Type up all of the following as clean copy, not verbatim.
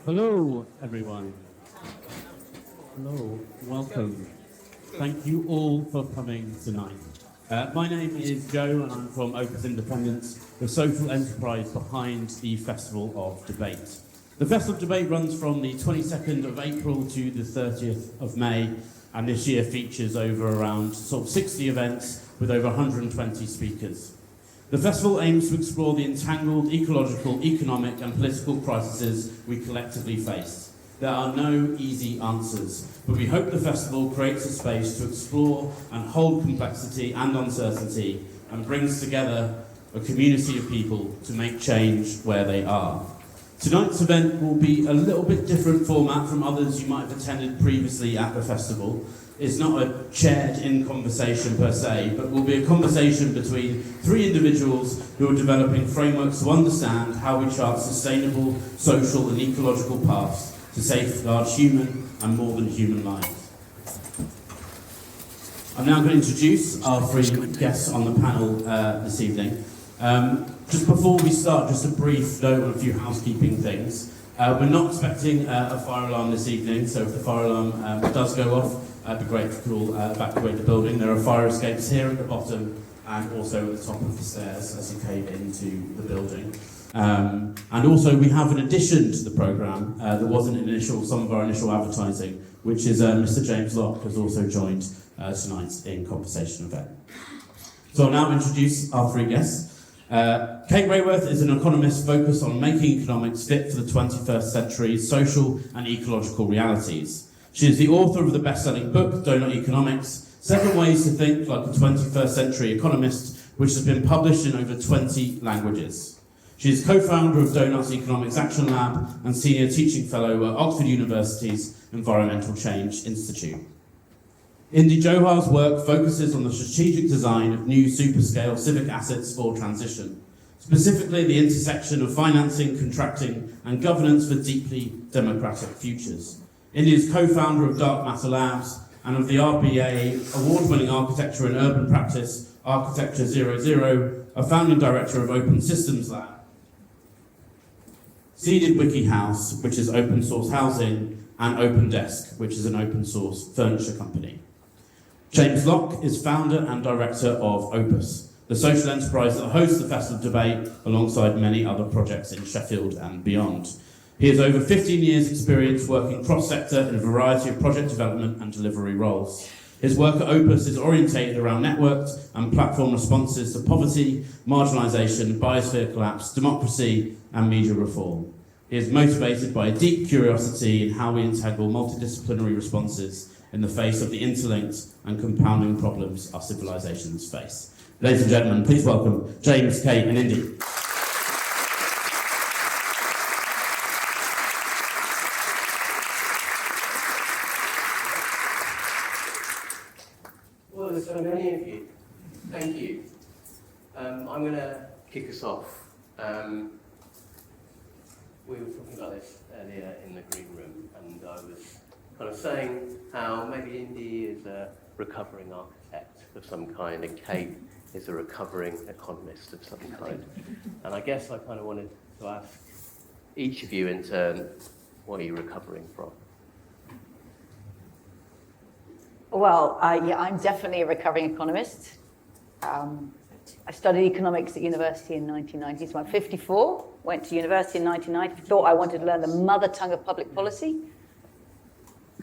Hello, everyone. Hello, welcome. Thank you all for coming tonight. My name is Joe, and I'm from Opus Independence, the social enterprise behind the Festival of Debate. The Festival of Debate runs from the 22nd of April to the 30th of May, and this year features around 60 events with over 120 speakers. The festival aims to explore the entangled ecological, economic and political crises we collectively face. There are no easy answers, but we hope the festival creates a space to explore and hold complexity and uncertainty and brings together a community of people to make change where they are. Tonight's event will be a little bit different format from others you might have attended previously at the festival. It's not a chaired-in conversation per se, but will be a conversation between three individuals who are developing frameworks to understand how we chart sustainable, social and ecological paths to safeguard human and more than human lives. I'm now going to introduce our three guests on the panel this evening. Just before we start, just a brief note on a few housekeeping things. We're not expecting a fire alarm this evening, so if the fire alarm does go off, it'd be great if you could all evacuate the building. There are fire escapes here at the bottom and also at the top of the stairs as you came into the building. And also we have an addition to the programme that wasn't some of our initial advertising, which is Mr. James Locke has also joined tonight in conversation event. So I'll now introduce our three guests. Kate Raworth is an economist focused on making economics fit for the 21st century's social and ecological realities. She is the author of the best-selling book, Donut Economics, 7 Ways to Think Like a 21st Century Economist, which has been published in over 20 languages. She is co-founder of Donut's Economics Action Lab and senior teaching fellow at Oxford University's Environmental Change Institute. Indy Johar's work focuses on the strategic design of new superscale civic assets for transition, specifically the intersection of financing, contracting, and governance for deeply democratic futures. Indy is co-founder of Dark Matter Labs and of the RBA award-winning architecture and urban practice, Architecture 00, a founding director of Open Systems Lab. Seeded WikiHouse, which is open source housing, and Open Desk, which is an open source furniture company. James Locke is founder and director of Opus, the social enterprise that hosts the Festival of Debate alongside many other projects in Sheffield and beyond. He has over 15 years' experience working cross-sector in a variety of project development and delivery roles. His work at Opus is orientated around networked and platform responses to poverty, marginalisation, biosphere collapse, democracy and media reform. He is motivated by a deep curiosity in how we entangle multidisciplinary responses in the face of the interlinked and compounding problems our civilizations face. Ladies and gentlemen, please welcome James, Kate and Indy. Well, there's so many of you. Thank you. I'm going to kick us off. We were talking about this earlier in the green room, and I was kind of saying how maybe Indy is a recovering architect of some kind, and Kate is a recovering economist of some kind. And I guess I kind of wanted to ask each of you in turn, what are you recovering from? Well, I'm definitely a recovering economist. I studied economics at university in 1990, so I'm 54, went to university in 1990, thought I wanted to learn the mother tongue of public policy,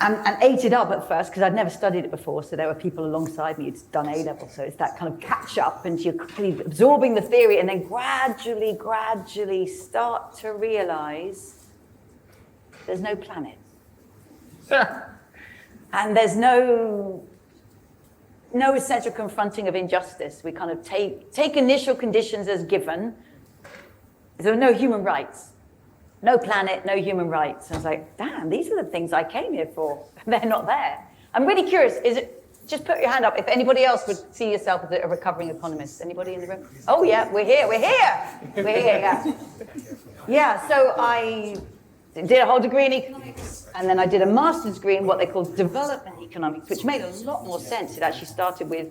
and ate it up at first because I'd never studied it before, so there were people alongside me who'd done A-level, so it's that kind of catch-up, and you're quickly absorbing the theory, and then gradually start to realise there's no planet. And there's no essential confronting of injustice. We kind of take initial conditions as given. There are no human rights, no planet, no human rights. And I was like, damn, these are the things I came here for. They're not there. I'm really curious, just put your hand up if anybody else would see yourself as a recovering economist. Anybody in the room? Oh yeah, we're here, yeah. Yeah, so I did a whole degree in economics, and then I did a master's degree in what they call development economics, which made a lot more sense. It actually started with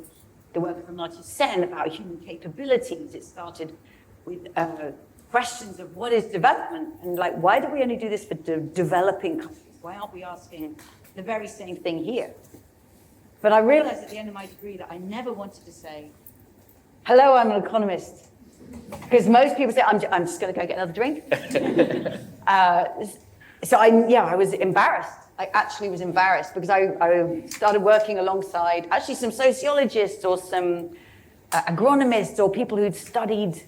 the work of Amartya Sen about human capabilities. It started with questions of what is development, and like, why do we only do this for developing countries? Why aren't we asking the very same thing here? But I realized at the end of my degree that I never wanted to say, hello, I'm an economist. Because most people say, I'm just going to go get another drink. So I was embarrassed. I actually was embarrassed because I started working alongside actually some sociologists or some agronomists or people who'd studied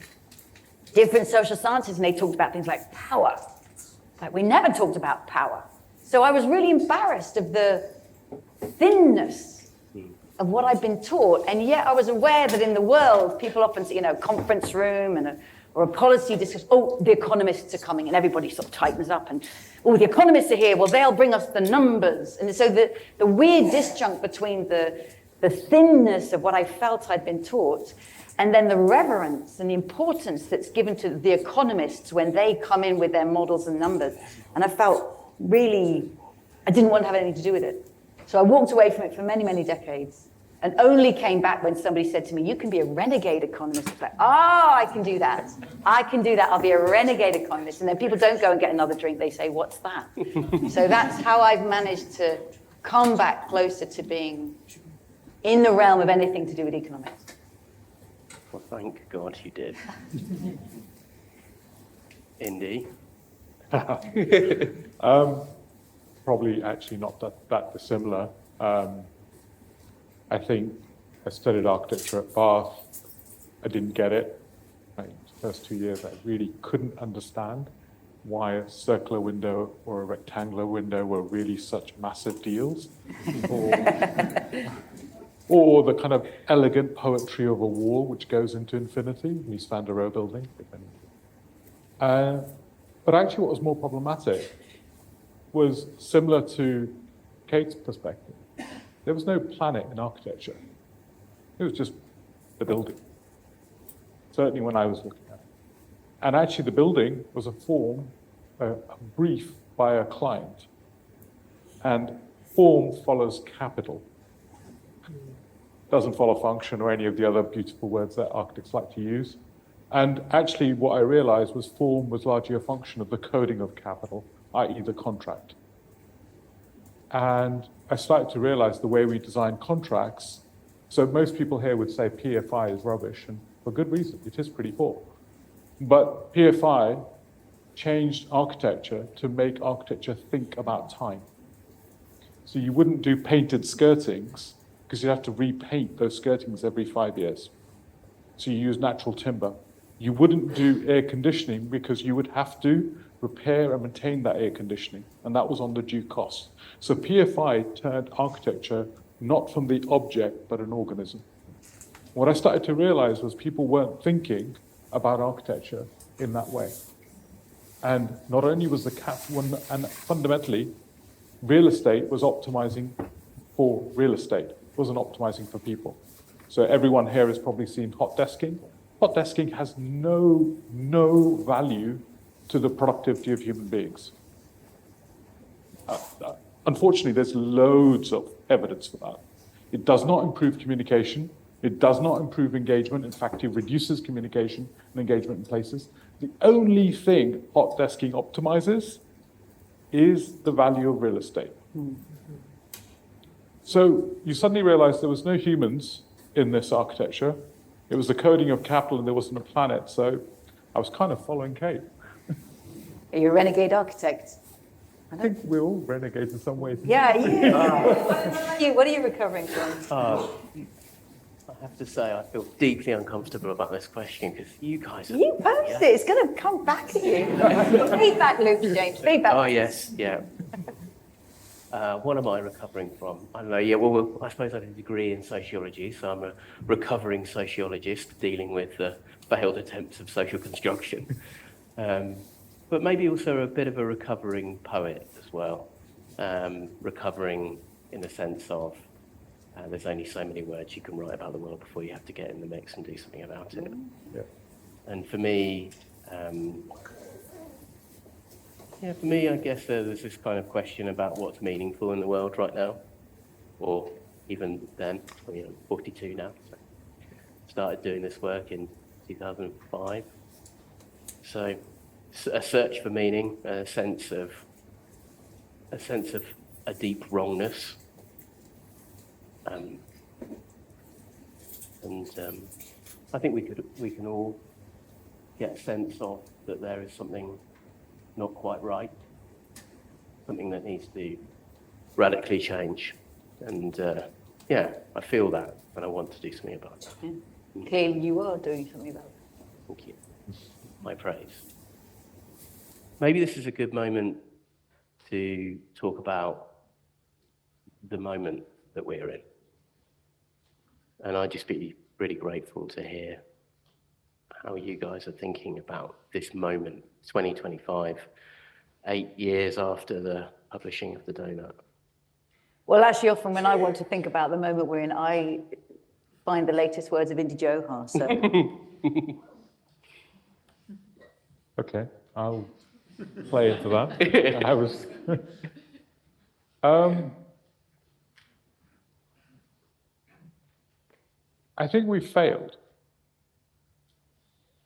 different social sciences, and they talked about things like power. Like, we never talked about power. So I was really embarrassed of the thinness of what I've been taught, and yet I was aware that in the world, people often say, conference room or a policy discussion, the economists are coming, and everybody sort of tightens up, and, the economists are here, well, they'll bring us the numbers. And so the weird disjunct between the thinness of what I felt I'd been taught, and then the reverence and the importance that's given to the economists when they come in with their models and numbers. And I felt really, I didn't want to have anything to do with it. So I walked away from it for many, many decades, and only came back when somebody said to me, you can be a renegade economist. It's like, I can do that. I can do that. I'll be a renegade economist. And then people don't go and get another drink. They say, what's that? So that's how I've managed to come back closer to being in the realm of anything to do with economics. Well, thank God you did. Indy? Probably actually not that dissimilar. I think I studied architecture at Bath. I didn't get it. The first 2 years, I really couldn't understand why a circular window or a rectangular window were really such massive deals, or the kind of elegant poetry of a wall which goes into infinity, Mies van der Rohe building. But actually, what was more problematic was similar to Kate's perspective. There was no planet in architecture. It was just the building. Certainly when I was looking at it. And actually the building was a form, a brief by a client. And form follows capital. Doesn't follow function or any of the other beautiful words that architects like to use. And actually what I realized was form was largely a function of the coding of capital, i.e. the contract. And I started to realize the way we design contracts, so most people here would say PFI is rubbish, and for good reason, it is pretty poor. But PFI changed architecture to make architecture think about time. So you wouldn't do painted skirtings, because you'd have to repaint those skirtings every 5 years. So you use natural timber. You wouldn't do air conditioning because you would have to repair and maintain that air conditioning, and that was on the due cost. So PFI turned architecture not from the object, but an organism. What I started to realize was people weren't thinking about architecture in that way. And not only was and fundamentally, real estate was optimizing for real estate. It wasn't optimizing for people. So everyone here has probably seen hot desking. Hot desking has no value to the productivity of human beings. Unfortunately, there's loads of evidence for that. It does not improve communication. It does not improve engagement. In fact, it reduces communication and engagement in places. The only thing hot desking optimizes is the value of real estate. So you suddenly realize there was no humans in this architecture. It was the coding of capital and there wasn't a planet. So I was kind of following Kate. Are you a renegade architect? I think we're all renegades in some ways. Yeah, you. What are you recovering from? I have to say, I feel deeply uncomfortable about this question because you guys are... You posed it. It's going to come back at you. Feedback loop, James. Feedback. Oh, yes, yeah. What am I recovering from? I don't know, yeah, well, I suppose I did a degree in sociology, so I'm a recovering sociologist dealing with failed attempts of social construction. But maybe also a bit of a recovering poet as well. Recovering in the sense of there's only so many words you can write about the world before you have to get in the mix and do something about it. Yeah. And for me, I guess there's this kind of question about what's meaningful in the world right now, or even then. I'm 42 now. So started doing this work in 2005. So a search for meaning, a sense of a deep wrongness. I think we can all get a sense of that there is something not quite right, something that needs to radically change. And yeah, I feel that, and I want to do something about that. Yeah. Clearly you are doing something about it. Thank you. My praise. Maybe this is a good moment to talk about the moment that we're in. And I'd just be really grateful to hear how you guys are thinking about this moment, 2025, 8 years after the publishing of the donut. Well, actually, often when I want to think about the moment we're in, I find the latest words of Indy Johar. So. Okay, I'll play into that. I was. I think we failed.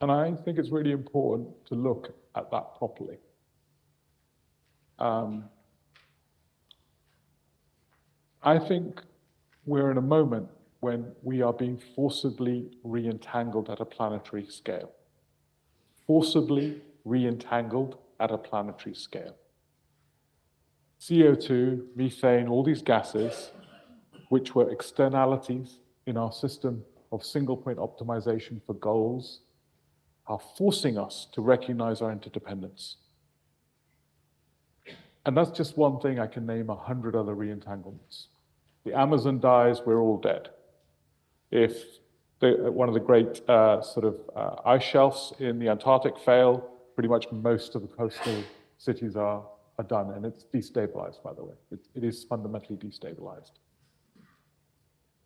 And I think it's really important to look at that properly. I think we're in a moment when we are being forcibly re-entangled at a planetary scale. Forcibly re-entangled at a planetary scale. CO2, methane, all these gases, which were externalities in our system of single point optimization for goals, are forcing us to recognize our interdependence. And that's just one thing. I can name 100 other re-entanglements. The Amazon dies, we're all dead. If one of the great ice shelves in the Antarctic fail, pretty much most of the coastal cities are done, and it's destabilized, by the way. It is fundamentally destabilized.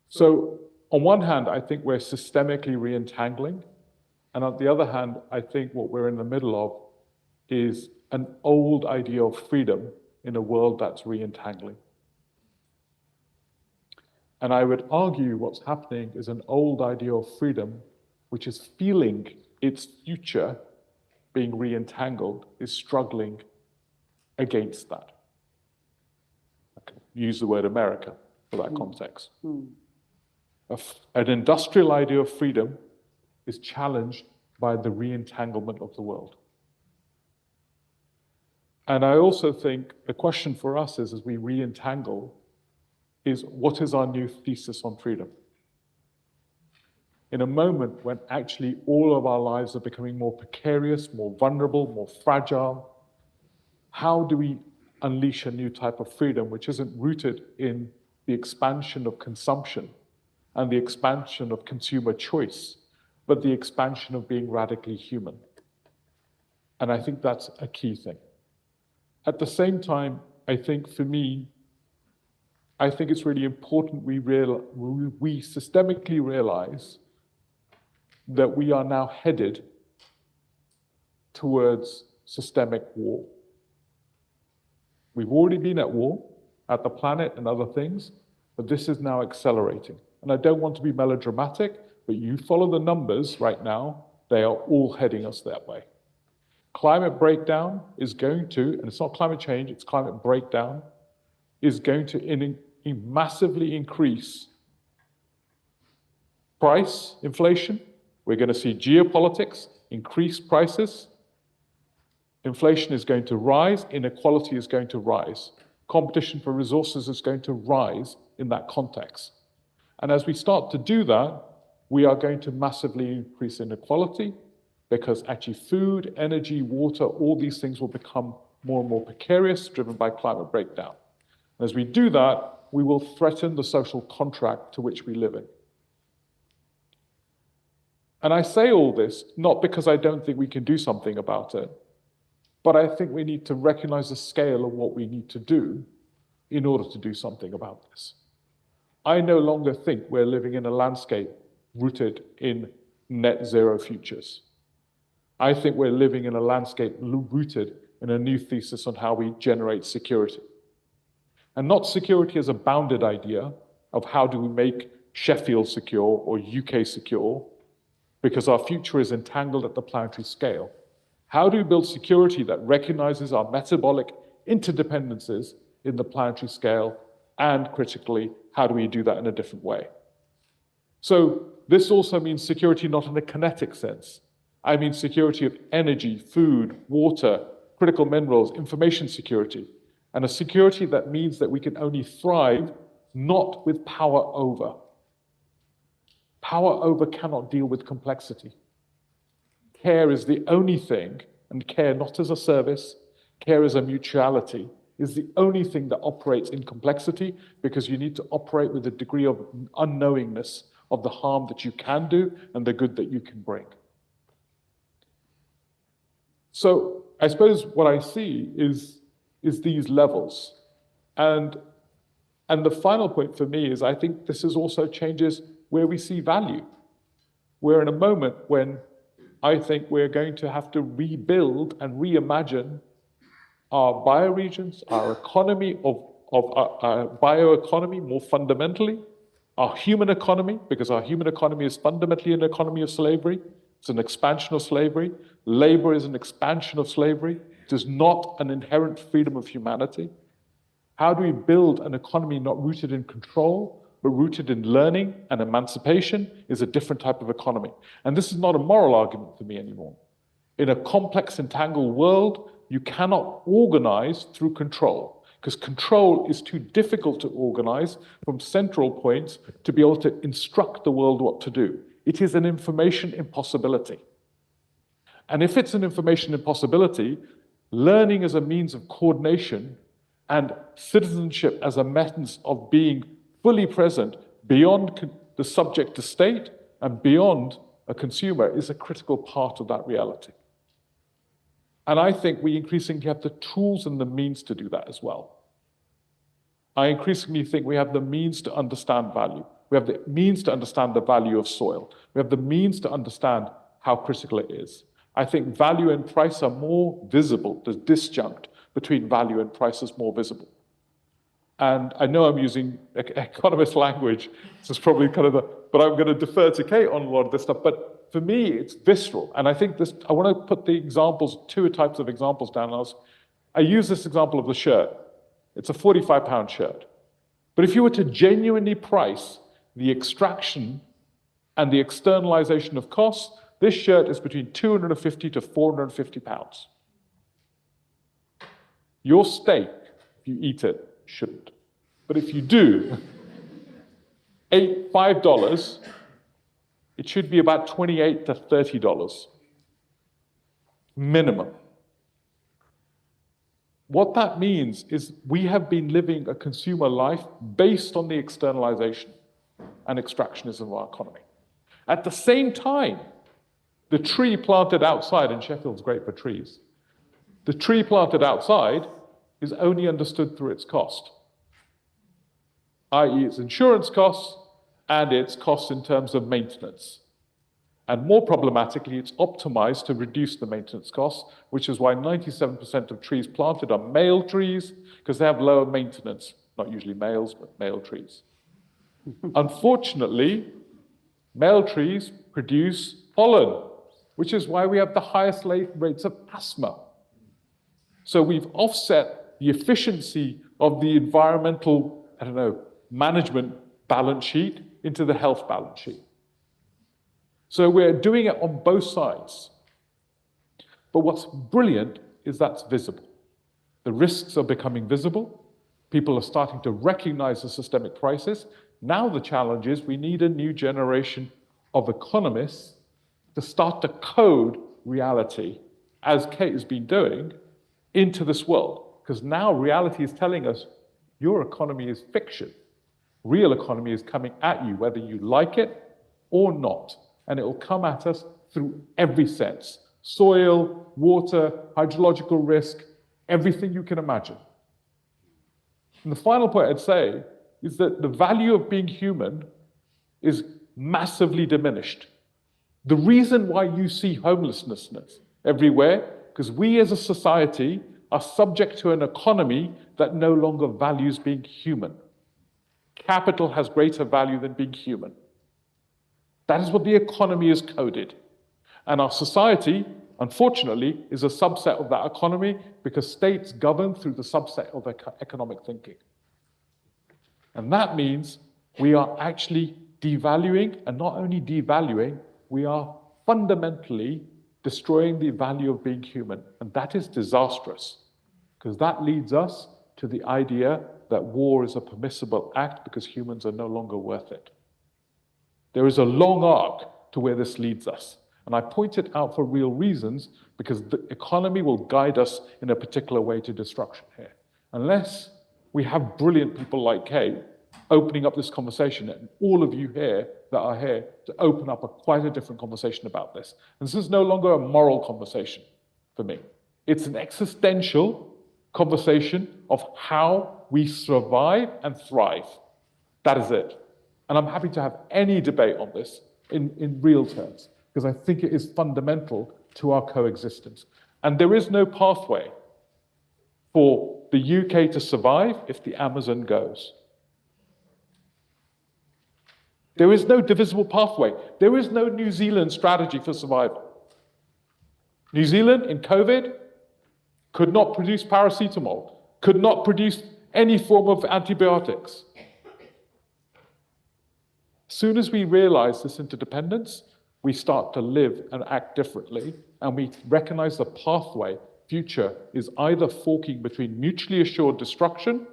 So on one hand, I think we're systemically re-entangling, and on the other hand, I think what we're in the middle of is an old idea of freedom in a world that's re-entangling. And I would argue what's happening is an old idea of freedom, which is feeling its future being re-entangled, is struggling against that. I can use the word America for that context. An industrial idea of freedom is challenged by the re-entanglement of the world. And I also think the question for us is, as we re-entangle, is what is our new thesis on freedom? In a moment when actually all of our lives are becoming more precarious, more vulnerable, more fragile, how do we unleash a new type of freedom which isn't rooted in the expansion of consumption and the expansion of consumer choice, but the expansion of being radically human? And I think that's a key thing. At the same time, I think for me, I think it's really important we systemically realize that we are now headed towards systemic war. We've already been at war, at the planet and other things, but this is now accelerating. And I don't want to be melodramatic, but you follow the numbers right now, they are all heading us that way. Climate breakdown is going to, and it's not climate change, it's climate breakdown, is going to massively increase price inflation. We're going to see geopolitics increase prices. Inflation is going to rise, inequality is going to rise. Competition for resources is going to rise in that context. And as we start to do that, we are going to massively increase inequality, because actually food, energy, water, all these things will become more and more precarious, driven by climate breakdown. And as we do that, we will threaten the social contract to which we live in. And I say all this not because I don't think we can do something about it, but I think we need to recognize the scale of what we need to do in order to do something about this. I no longer think we're living in a landscape rooted in net zero futures. I think we're living in a landscape rooted in a new thesis on how we generate security. And not security as a bounded idea of how do we make Sheffield secure or UK secure, because our future is entangled at the planetary scale. How do we build security that recognizes our metabolic interdependencies in the planetary scale? And critically, how do we do that in a different way? So this also means security not in a kinetic sense. I mean security of energy, food, water, critical minerals, information security, and a security that means that we can only thrive not with power over. Power over cannot deal with complexity. Care is the only thing, and care not as a service, care as a mutuality, is the only thing that operates in complexity, because you need to operate with a degree of unknowingness of the harm that you can do and the good that you can bring. So I suppose what I see is these levels. And the final point for me is I think this is also changes where we see value. We're in a moment when I think we're going to have to rebuild and reimagine our bioregions, our economy of our bioeconomy more fundamentally, our human economy, because our human economy is fundamentally an economy of slavery. It's an expansion of slavery. Labor is an expansion of slavery. It is not an inherent freedom of humanity. How do we build an economy not rooted in control, but rooted in learning and emancipation is a different type of economy. And this is not a moral argument for me anymore. In a complex, entangled world, you cannot organize through control, because control is too difficult to organize from central points to be able to instruct the world what to do. It is an information impossibility. And if it's an information impossibility, learning as a means of coordination and citizenship as a means of being fully present beyond the subject to state and beyond a consumer is a critical part of that reality. And I think we increasingly have the tools and the means to do that as well. I increasingly think we have the means to understand value. We have the means to understand the value of soil. We have the means to understand how critical it is. I think value and price are more visible. The disjunct between value and price is more visible. And I know I'm using economist language. This is probably kind of but I'm going to defer to Kate on a lot of this stuff. But for me, it's visceral. And I think this, I want to put the examples, two types of examples down. I use this example of the shirt. It's a 45-pound shirt. But if you were to genuinely price the extraction and the externalization of costs, this shirt is between 250 to 450 pounds. Your steak, if you eat it, shouldn't. But if you do, $5, it should be about $28 to $30 minimum. What that means is we have been living a consumer life based on the externalization and extractionism of our economy. At the same time, the tree planted outside, and Sheffield's great for trees, the tree planted outside is only understood through its cost, i.e. its insurance costs and its costs in terms of maintenance. And more problematically, it's optimized to reduce the maintenance costs, which is why 97% of trees planted are male trees, because they have lower maintenance, not usually males, but male trees. Unfortunately, male trees produce pollen, which is why we have the highest rates of asthma. So we've offset the efficiency of the environmental, management balance sheet into the health balance sheet. So we're doing it on both sides. But what's brilliant is that's visible. The risks are becoming visible. People are starting to recognize the systemic crisis. Now the challenge is we need a new generation of economists to start to code reality, as Kate has been doing, into this world. Because now reality is telling us your economy is fiction. Real economy is coming at you, whether you like it or not. And it will come at us through every sense. Soil, water, hydrological risk, everything you can imagine. And the final point I'd say is that the value of being human is massively diminished. The reason why you see homelessness everywhere, because we as a society are subject to an economy that no longer values being human. Capital has greater value than being human. That is what the economy is coded. And our society, unfortunately, is a subset of that economy because states govern through the subset of economic thinking. And that means we are actually devaluing, and not only devaluing, we are fundamentally destroying the value of being human. And that is disastrous, because that leads us to the idea that war is a permissible act because humans are no longer worth it. There is a long arc to where this leads us. And I point it out for real reasons, because the economy will guide us in a particular way to destruction here. Unless we have brilliant people like Kay opening up this conversation, and all of you here that are here to open up quite a different conversation about this. And this is no longer a moral conversation for me. It's an existential conversation of how we survive and thrive. That is it. And I'm happy to have any debate on this in real terms, because I think it is fundamental to our coexistence. And there is no pathway for the UK to survive if the Amazon goes. There is no divisible pathway. There is no New Zealand strategy for survival. New Zealand in COVID could not produce paracetamol, could not produce any form of antibiotics. As soon as we realize this interdependence, we start to live and act differently, and we recognize the pathway future is either forking between mutually assured destruction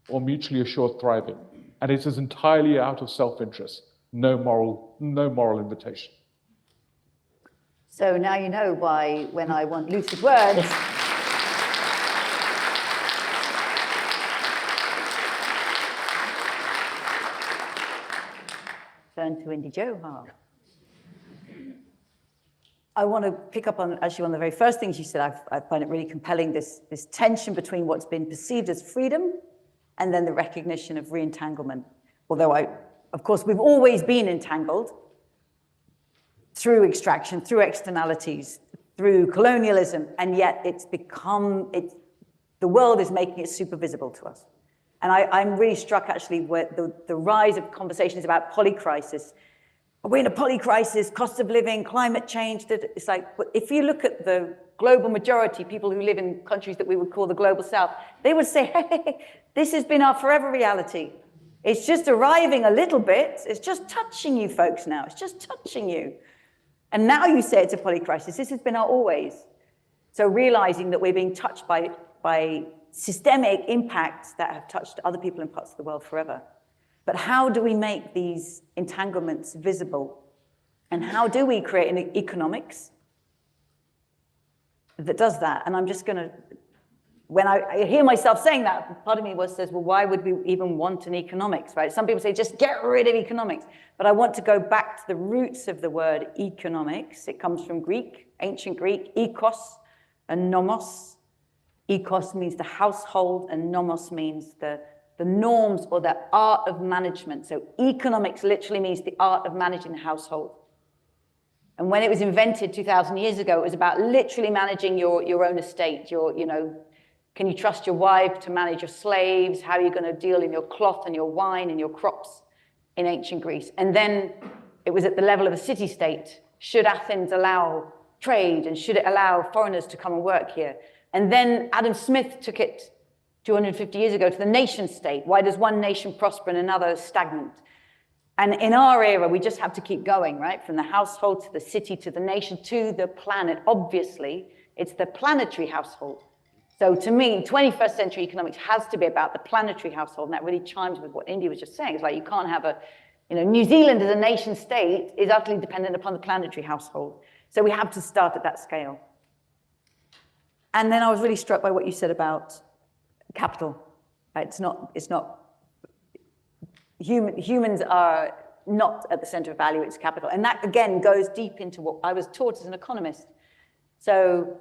or mutually assured thriving. And it is entirely out of self-interest, no moral invitation. So now you know why, when I want lucid words, turn to Indy Johar. I want to pick up on, actually, one of the very first things you said. I find it really compelling, this tension between what's been perceived as freedom and then the recognition of re-entanglement. Although of course, we've always been entangled through extraction, through externalities, through colonialism, and yet the world is making it super visible to us. And I'm really struck, actually, with the rise of conversations about polycrisis. Are we in a polycrisis, cost of living, climate change? It's like, if you look at the global majority, people who live in countries that we would call the global south, they would say, hey, this has been our forever reality. It's just arriving a little bit. It's just touching you folks now. It's just touching you. And now you say it's a polycrisis. This has been our always. So realizing that we're being touched by systemic impacts that have touched other people in parts of the world forever. But how do we make these entanglements visible? And how do we create an economics that does that? And I'm just going to, when I hear myself saying that, part of me says, well, why would we even want an economics, right? Some people say, just get rid of economics. But I want to go back to the roots of the word economics. It comes from Greek, ancient Greek, ekos and nomos. Ekos means the household, and nomos means the norms or the art of management. So economics literally means the art of managing the household. And when it was invented 2,000 years ago, it was about literally managing your own estate. Can you trust your wife to manage your slaves? How are you going to deal in your cloth and your wine and your crops in ancient Greece? And then it was at the level of a city-state. Should Athens allow trade, and should it allow foreigners to come and work here? And then Adam Smith took it 250 years ago to the nation state. Why does one nation prosper and another stagnant? And in our era, we just have to keep going, right? From the household to the city to the nation to the planet. Obviously, it's the planetary household. So to me, 21st century economics has to be about the planetary household, and that really chimes with what Indy was just saying. It's like you can't have New Zealand as a nation state is utterly dependent upon the planetary household. So we have to start at that scale. And then I was really struck by what you said about capital. Humans are not at the center of value, it's capital. And that, again, goes deep into what I was taught as an economist. So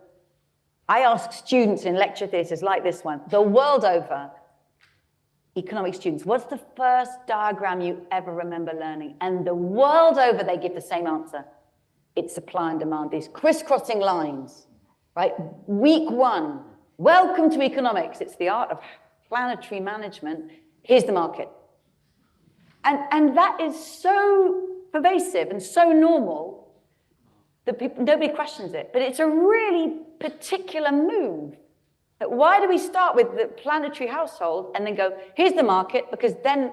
I ask students in lecture theatres like this one, the world over, economic students, what's the first diagram you ever remember learning? And the world over, they give the same answer. It's supply and demand, these crisscrossing lines, right? Week one, welcome to economics. It's the art of planetary management. Here's the market. And that is so pervasive and so normal that people, nobody questions it, but it's a really particular move. Why do we start with the planetary household and then go, here's the market, because then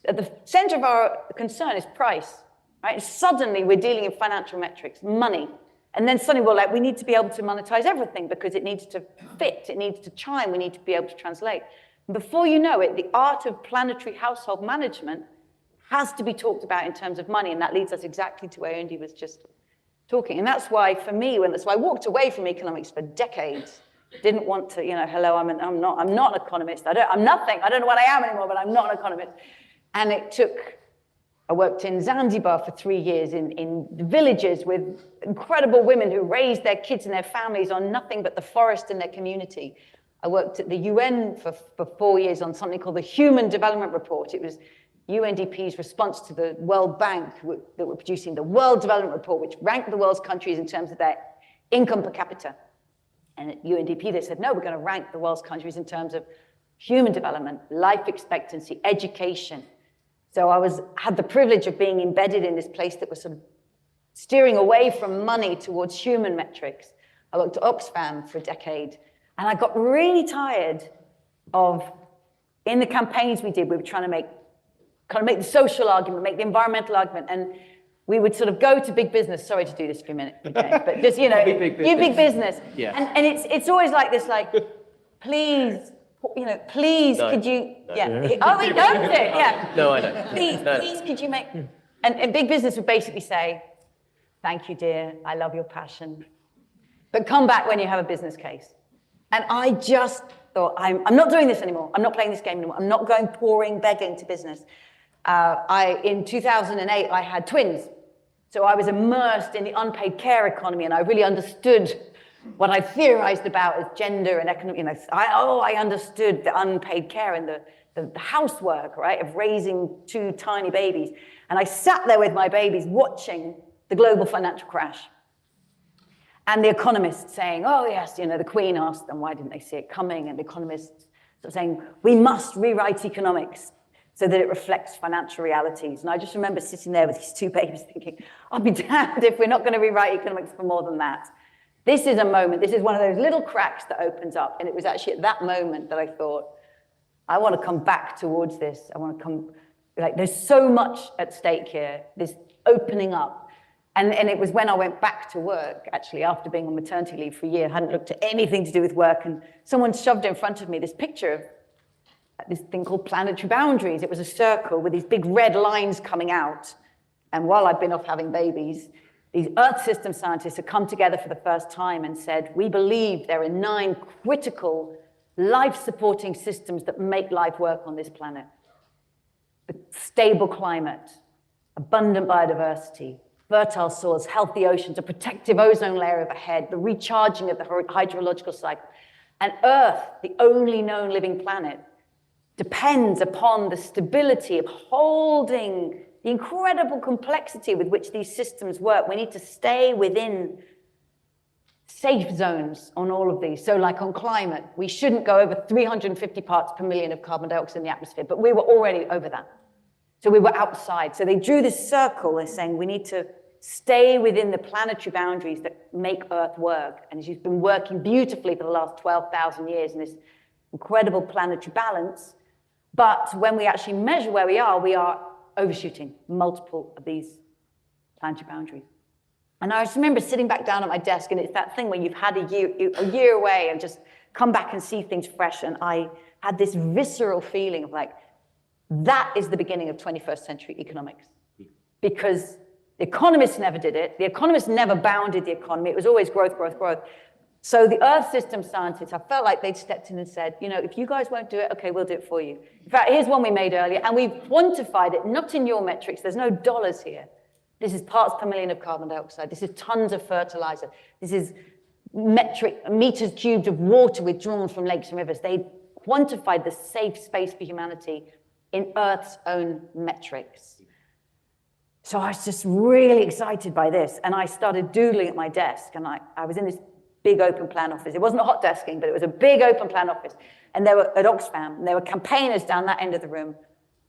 at the center of our concern is price, right? And suddenly we're dealing in financial metrics, money. And then suddenly we're like, we need to be able to monetize everything because it needs to fit, it needs to chime, we need to be able to translate. And before you know it, the art of planetary household management has to be talked about in terms of money, and that leads us exactly to where Indy was just talking. And that's why, for me, so I walked away from economics for decades. Didn't want to, hello, I'm not an economist. I'm nothing. I don't know what I am anymore, but I'm not an economist. And I worked in Zanzibar for 3 years in villages with incredible women who raised their kids and their families on nothing but the forest in their community. I worked at the UN for 4 years on something called the Human Development Report. It was UNDP's response to the World Bank that were producing the World Development Report, which ranked the world's countries in terms of their income per capita. And at UNDP, they said, no, we're going to rank the world's countries in terms of human development, life expectancy, education. So I had the privilege of being embedded in this place that was sort of steering away from money towards human metrics. I worked at Oxfam for a decade, and I got really tired of, in the campaigns we did, we were trying to make the social argument, make the environmental argument, and we would sort of go to big business. Sorry to do this for a minute, okay? But just, you big business. Yeah. And it's always like this, like, please, please, No. could you, No. yeah. Oh, he knows it, yeah. No, I don't. Please, could you make, and big business would basically say, thank you, dear, I love your passion, but come back when you have a business case. And I just thought, I'm not doing this anymore. I'm not playing this game anymore. I'm not going pouring, begging to business. In 2008, I had twins. So I was immersed in the unpaid care economy, and I really understood what I theorized about as gender and economic. I understood the unpaid care and the housework, right, of raising 2 tiny babies. And I sat there with my babies watching the global financial crash. And the economists saying, oh, yes, the Queen asked them, why didn't they see it coming? And the economists sort of saying, we must rewrite economics so that it reflects financial realities. And I just remember sitting there with these 2 babies thinking, I'll be damned if we're not going to rewrite economics for more than that. This is a moment, this is one of those little cracks that opens up. And it was actually at that moment that I thought, I want to come back towards this. I want to come, there's so much at stake here, this opening up. And it was when I went back to work, actually, after being on maternity leave for a year, hadn't looked at anything to do with work, and someone shoved in front of me this picture of this thing called planetary boundaries. It was a circle with these big red lines coming out. And while I'd been off having babies, these Earth system scientists had come together for the first time and said, we believe there are 9 critical life-supporting systems that make life work on this planet. The stable climate, abundant biodiversity, fertile soils, healthy oceans, a protective ozone layer overhead, the recharging of the hydrological cycle. And Earth, the only known living planet, depends upon the stability of holding the incredible complexity with which these systems work. We need to stay within safe zones on all of these. So like on climate, we shouldn't go over 350 parts per million of carbon dioxide in the atmosphere, but we were already over that. So we were outside. So they drew this circle. They're saying we need to stay within the planetary boundaries that make Earth work. And she's been working beautifully for the last 12,000 years in this incredible planetary balance. But when we actually measure where we are overshooting multiple of these planetary boundaries. And I just remember sitting back down at my desk, and it's that thing where you've had a year away and just come back and see things fresh. And I had this visceral feeling of like, that is the beginning of 21st century economics. Because the economists never did it. The economists never bounded the economy. It was always growth, growth, growth. So the Earth system scientists, I felt like they'd stepped in and said, if you guys won't do it, okay, we'll do it for you. In fact, here's one we made earlier, and we've quantified it, not in your metrics. There's no dollars here. This is parts per million of carbon dioxide. This is tons of fertilizer. This is meters cubed of water withdrawn from lakes and rivers. They quantified the safe space for humanity in Earth's own metrics. So I was just really excited by this, and I started doodling at my desk, and I was in this big open plan office. It wasn't a hot desking, but it was a big open plan office. And there were at Oxfam, and there were campaigners down that end of the room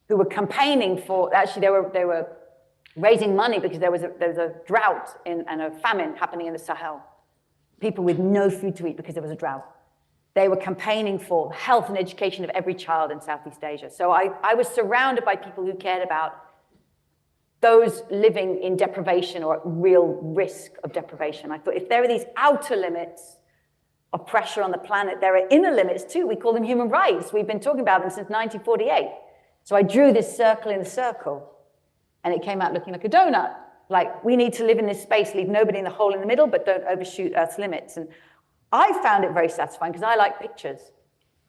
who were campaigning for, actually they were raising money because there was a drought and a famine happening in the Sahel. People with no food to eat because there was a drought. They were campaigning for health and education of every child in Southeast Asia. So I was surrounded by people who cared about those living in deprivation or at real risk of deprivation. I thought if there are these outer limits of pressure on the planet, there are inner limits too. We call them human rights. We've been talking about them since 1948. So I drew this circle in a circle, and it came out looking like a donut. Like, we need to live in this space, leave nobody in the hole in the middle, but don't overshoot Earth's limits. And I found it very satisfying because I like pictures.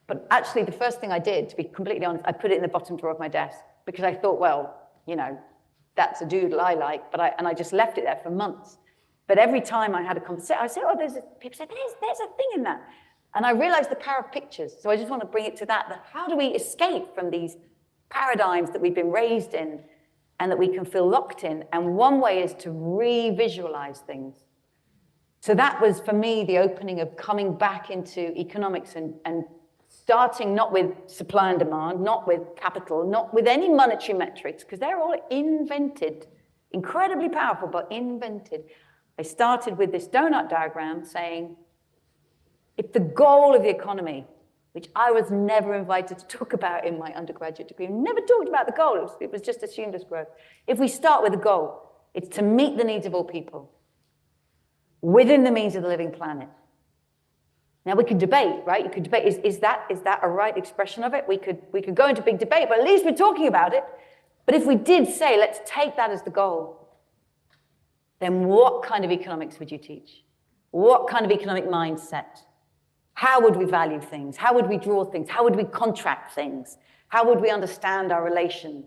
But actually, the first thing I did, to be completely honest, I put it in the bottom drawer of my desk because I thought, well, you know, that's a doodle I like, and I just left it there for months. But every time I had a conversation, I said, oh, people say, there's a thing in that. And I realized the power of pictures. So I just want to bring it to that how do we escape from these paradigms that we've been raised in and that we can feel locked in? And one way is to re-visualize things. So that was, for me, the opening of coming back into economics and starting not with supply and demand, not with capital, not with any monetary metrics, because they're all invented, incredibly powerful, but invented. I started with this donut diagram saying, if the goal of the economy, which I was never invited to talk about in my undergraduate degree, never talked about the goal, it was just assumed as growth. If we start with the goal, it's to meet the needs of all people within the means of the living planet. Now we could debate, right? You could debate, is that a right expression of it? We could go into big debate, but at least we're talking about it. But if we did say, let's take that as the goal, then what kind of economics would you teach? What kind of economic mindset? How would we value things? How would we draw things? How would we contract things? How would we understand our relation?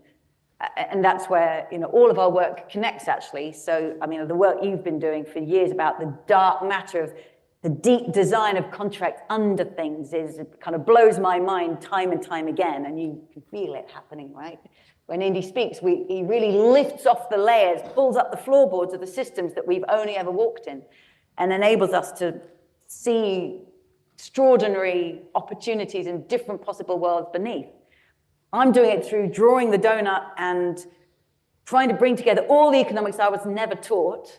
And that's where, you know, all of our work connects, actually. So, I mean, the work you've been doing for years about the dark matter of the deep design of contracts under things it kind of blows my mind time and time again, and you can feel it happening, right? When Indy speaks, he really lifts off the layers, pulls up the floorboards of the systems that we've only ever walked in, and enables us to see extraordinary opportunities in different possible worlds beneath. I'm doing it through drawing the donut and trying to bring together all the economics I was never taught.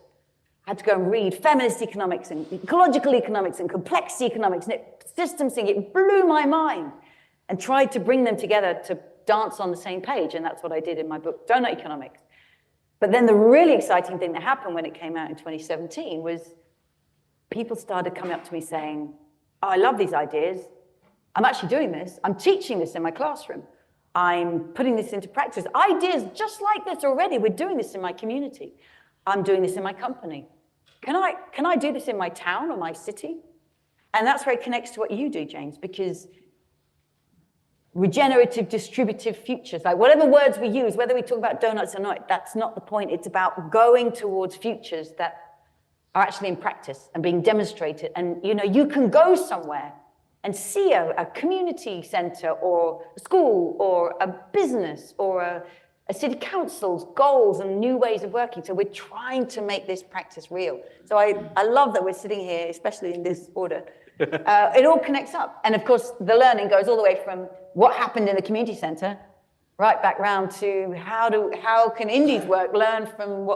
I had to go and read feminist economics and ecological economics and complexity economics and systems thinking. It blew my mind, and tried to bring them together to dance on the same page. And that's what I did in my book, Donut Economics. But then the really exciting thing that happened when it came out in 2017 was people started coming up to me saying, oh, I love these ideas. I'm actually doing this. I'm teaching this in my classroom. I'm putting this into practice. Ideas just like this already. We're doing this in my community. I'm doing this in my company. Can I do this in my town or my city? And that's where it connects to what you do, James, because regenerative, distributive futures, like whatever words we use, whether we talk about donuts or not, that's not the point. It's about going towards futures that are actually in practice and being demonstrated. And you know, you can go somewhere and see a community center or a school or a business or a city council's goals and new ways of working. So we're trying to make this practice real. So I love that we're sitting here, especially in this order. It all connects up. And of course, the learning goes all the way from what happened in the community center right back round to how can Indy's work learn from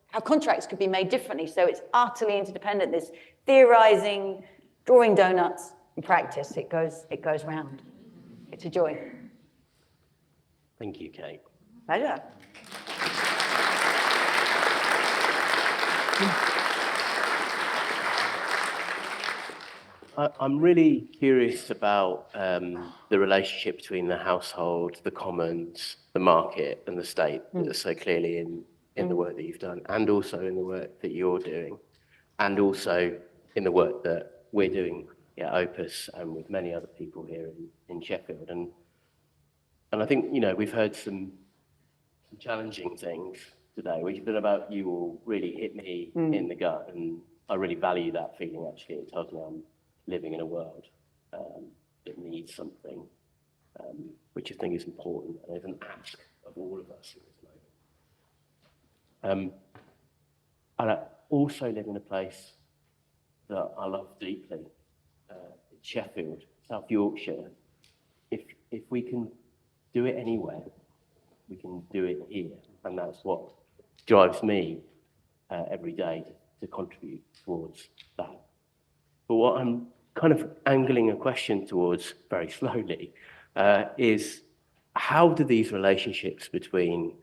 how contracts could be made differently. So it's utterly interdependent, this theorizing, drawing donuts in practice. It goes round. It's a joy. Thank you, Kate. Pleasure. I'm really curious about the relationship between the household, the commons, the market, and the state that's so clearly in the work that you've done, and also in the work that you're doing, and also in the work that we're doing at Opus and with many other people here in Sheffield. And I think, you know, we've heard some challenging things today, which have been about you all really hit me in the gut, and I really value that feeling. Actually, it tells me I'm living in a world that needs something, which I think is important and is an ask of all of us in this moment. And I also live in a place that I love deeply, Sheffield, South Yorkshire. If we can do it anywhere, we can do it here, and that's what drives me every day to contribute towards that. But what I'm kind of angling a question towards very slowly is how do these relationships between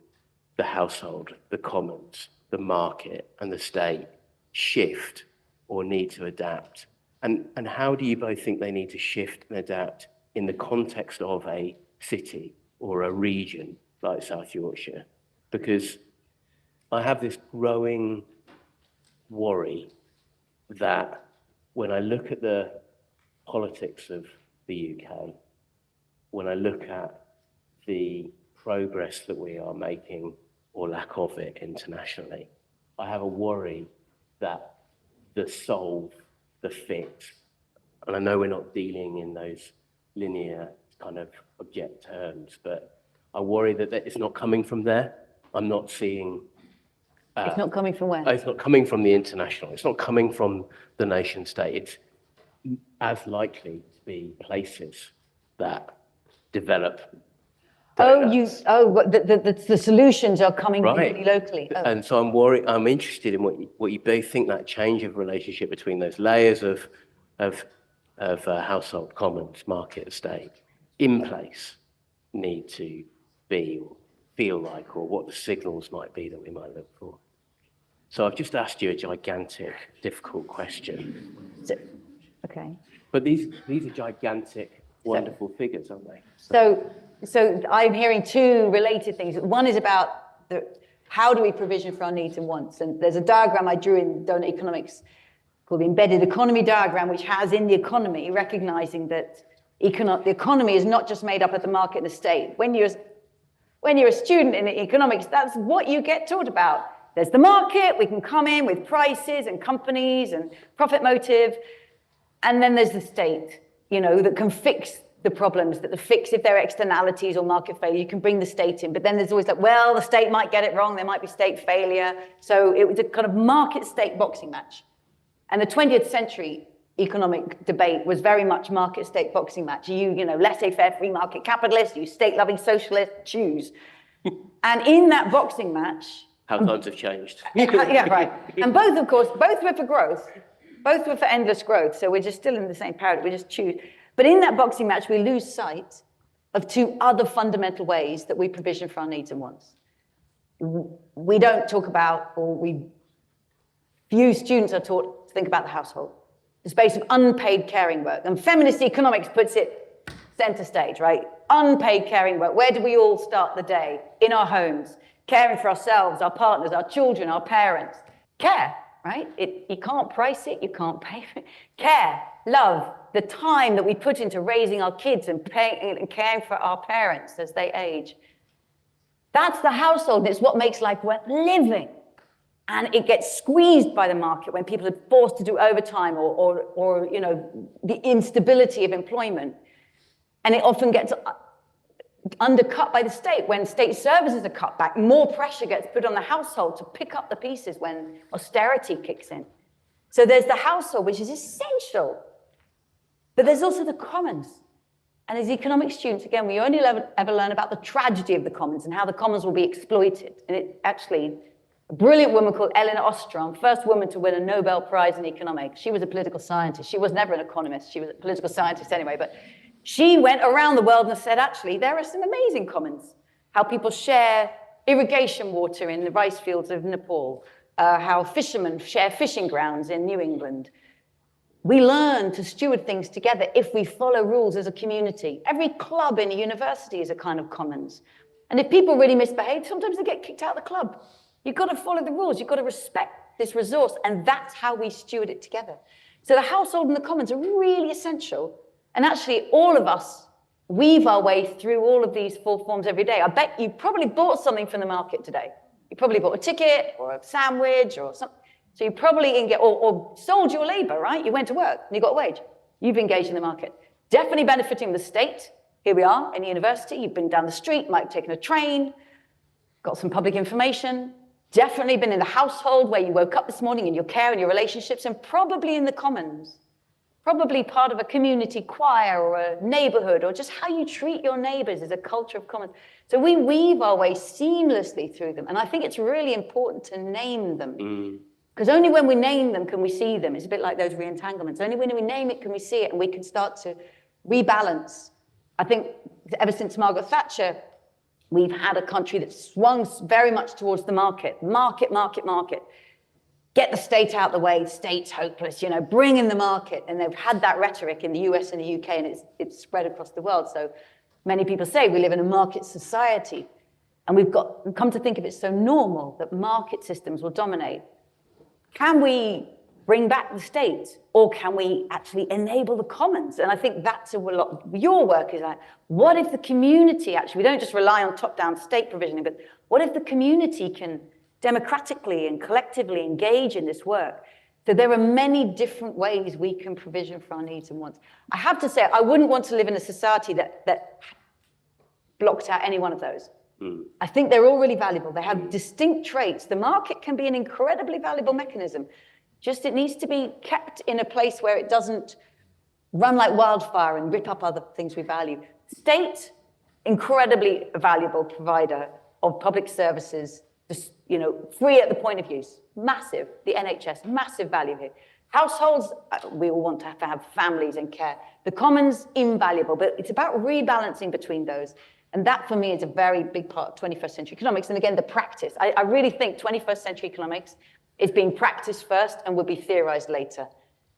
the household, the commons, the market and the state shift or need to adapt? And how do you both think they need to shift and adapt in the context of a city or a region like South Yorkshire? Because I have this growing worry that when I look at the politics of the UK, when I look at the progress that we are making or lack of it internationally, I have a worry that the solve, the fix, and I know we're not dealing in those linear kind of object terms, but I worry that it's not coming from there. I'm not seeing... it's not coming from where? It's not coming from the international. It's not coming from the nation state. It's as likely to be places that develop. The solutions are coming Right. really locally. Oh. And so I'm interested in what you both think that change of relationship between those layers of household, commons, market, estate in place need to be or feel like, or what the signals might be that we might look for. So I've just asked you a gigantic, difficult question. Okay. But these are gigantic, wonderful figures, aren't they? So I'm hearing two related things. One is about how do we provision for our needs and wants? And there's a diagram I drew in donut economics called the embedded economy diagram, which has in the economy, recognizing that the economy is not just made up of the market and the state. When you're a student in economics, that's what you get taught about. There's the market, we can come in with prices and companies and profit motive. And then there's the state, that can fix the problems, that the fix if there are externalities or market failure, you can bring the state in. But then there's always that, well, the state might get it wrong, there might be state failure. So it was a kind of market-state boxing match. And the 20th century economic debate was very much market-state boxing match. You laissez-faire free market capitalist, you state-loving socialist, choose. And in that boxing match... How times have changed. Yeah, right. And both were for growth. Both were for endless growth. So we're just still in the same paradigm, we just choose. But in that boxing match, we lose sight of two other fundamental ways that we provision for our needs and wants. We don't talk about, few students are taught to think about the household, the space of unpaid caring work. And feminist economics puts it center stage, right? Unpaid caring work. Where do we all start the day? In our homes, caring for ourselves, our partners, our children, our parents. Care, right? You can't price it, you can't pay for it. Care, love, the time that we put into raising our kids and caring for our parents as they age. That's the household, and it's what makes life worth living. And it gets squeezed by the market when people are forced to do overtime or the instability of employment. And it often gets undercut by the state. When state services are cut back, more pressure gets put on the household to pick up the pieces when austerity kicks in. So there's the household, which is essential. But there's also the commons. And as economic students, again, we only ever learn about the tragedy of the commons and how the commons will be exploited. And it actually, a brilliant woman called Elinor Ostrom, first woman to win a Nobel Prize in economics. She was a political scientist. She was never an economist. She was a political scientist anyway. But she went around the world and said, actually, there are some amazing commons. How people share irrigation water in the rice fields of Nepal. How fishermen share fishing grounds in New England. We learn to steward things together if we follow rules as a community. Every club in a university is a kind of commons. And if people really misbehave, sometimes they get kicked out of the club. You've got to follow the rules. You've got to respect this resource. And that's how we steward it together. So the household and the commons are really essential. And actually, all of us weave our way through all of these four forms every day. I bet you probably bought something from the market today. You probably bought a ticket or a sandwich or something. So you probably or sold your labor, right? You went to work and you got a wage. You've engaged in the market. Definitely benefiting the state. Here we are in the university. You've been down the street, might have taken a train, got some public information. Definitely been in the household where you woke up this morning in your care and your relationships, and probably in the commons probably part of a community choir or a neighborhood, or just how you treat your neighbors is a culture of commons. So we weave our way seamlessly through them. And I think it's really important to name them. Because only when we name them can we see them. It's a bit like those re-entanglements. Only when we name it can we see it, and we can start to rebalance. I think ever since Margaret Thatcher, we've had a country that swung very much towards the market. Market, market, market. Get the state out of the way, state's hopeless, you know, bring in the market. And they've had that rhetoric in the US and the UK, and it's spread across the world. So many people say we live in a market society. And we've come to think of it so normal that market systems will dominate. Can we bring back the state, or can we actually enable the commons? And I think that's a lot of your work is like, what if the community actually, we don't just rely on top-down state provisioning, but what if the community can democratically and collectively engage in this work? So there are many different ways we can provision for our needs and wants. I have to say, I wouldn't want to live in a society that blocked out any one of those. I think they're all really valuable. They have distinct traits. The market can be an incredibly valuable mechanism. Just it needs to be kept in a place where it doesn't run like wildfire and rip up other things we value. State, incredibly valuable provider of public services, just, you know, free at the point of use. Massive. The NHS, massive value here. Households, we all want to have families and care. The commons, invaluable, but it's about rebalancing between those. And that, for me, is a very big part of 21st century economics. And again, the practice. I really think 21st century economics is being practiced first and will be theorized later.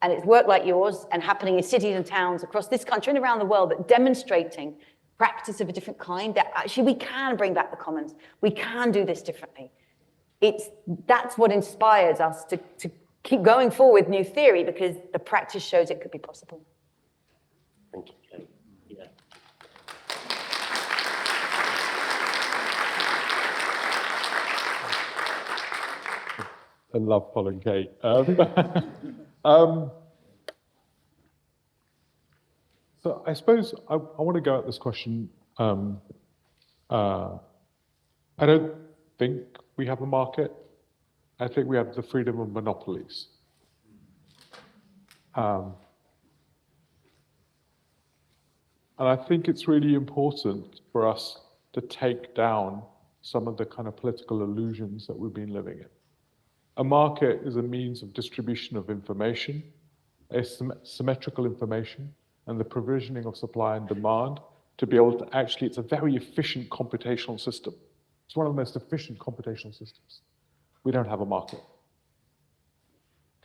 And it's work like yours and happening in cities and towns across this country and around the world that demonstrating practice of a different kind, that actually we can bring back the commons. We can do this differently. That's what inspires us to keep going forward with new theory, because the practice shows it could be possible. Thank you, Kate. Yeah. I love following Kate. So I suppose I want to go at this question. I don't think we have a market. I think we have the freedom of monopolies. And I think it's really important for us to take down some of the kind of political illusions that we've been living in. A market is a means of distribution of information, symmetrical information, and the provisioning of supply and demand to be able to actually, it's a very efficient computational system. It's one of the most efficient computational systems. We don't have a market.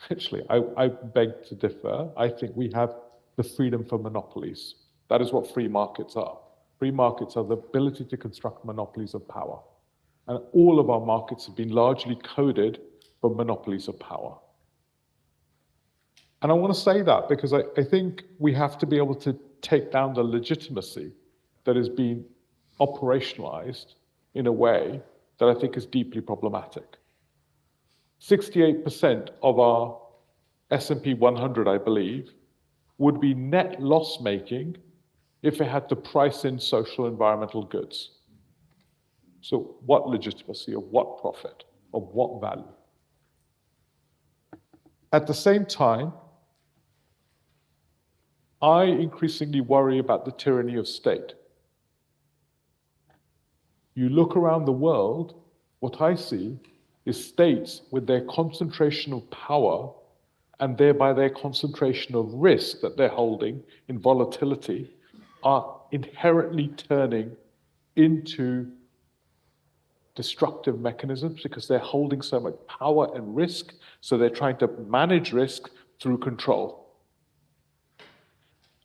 Actually, I beg to differ. I think we have the freedom for monopolies. That is what free markets are. Free markets are the ability to construct monopolies of power. And all of our markets have been largely coded for monopolies of power. And I want to say that because I think we have to be able to take down the legitimacy that has been operationalized in a way that I think is deeply problematic. 68% of our S&P 100, I believe, would be net loss-making if it had to price in social environmental goods. So what legitimacy, of what profit, of what value? At the same time, I increasingly worry about the tyranny of state. You look around the world, what I see is states with their concentration of power and thereby their concentration of risk that they're holding in volatility are inherently turning into destructive mechanisms because they're holding so much power and risk, so they're trying to manage risk through control.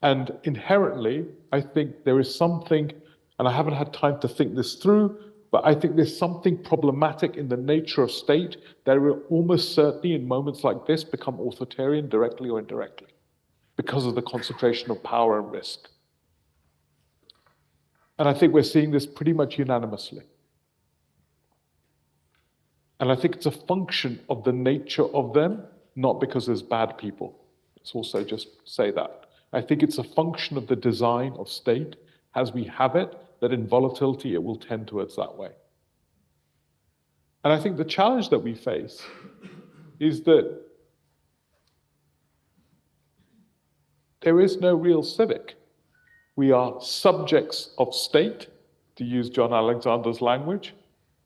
And inherently, I think there is something, and I haven't had time to think this through, but I think there's something problematic in the nature of state that will almost certainly in moments like this become authoritarian directly or indirectly because of the concentration of power and risk. And I think we're seeing this pretty much unanimously. And I think it's a function of the nature of them, not because there's bad people. Let's also just say that. I think it's a function of the design of state as we have it, that in volatility, it will tend towards that way. And I think the challenge that we face is that there is no real civic. We are subjects of state, to use John Alexander's language,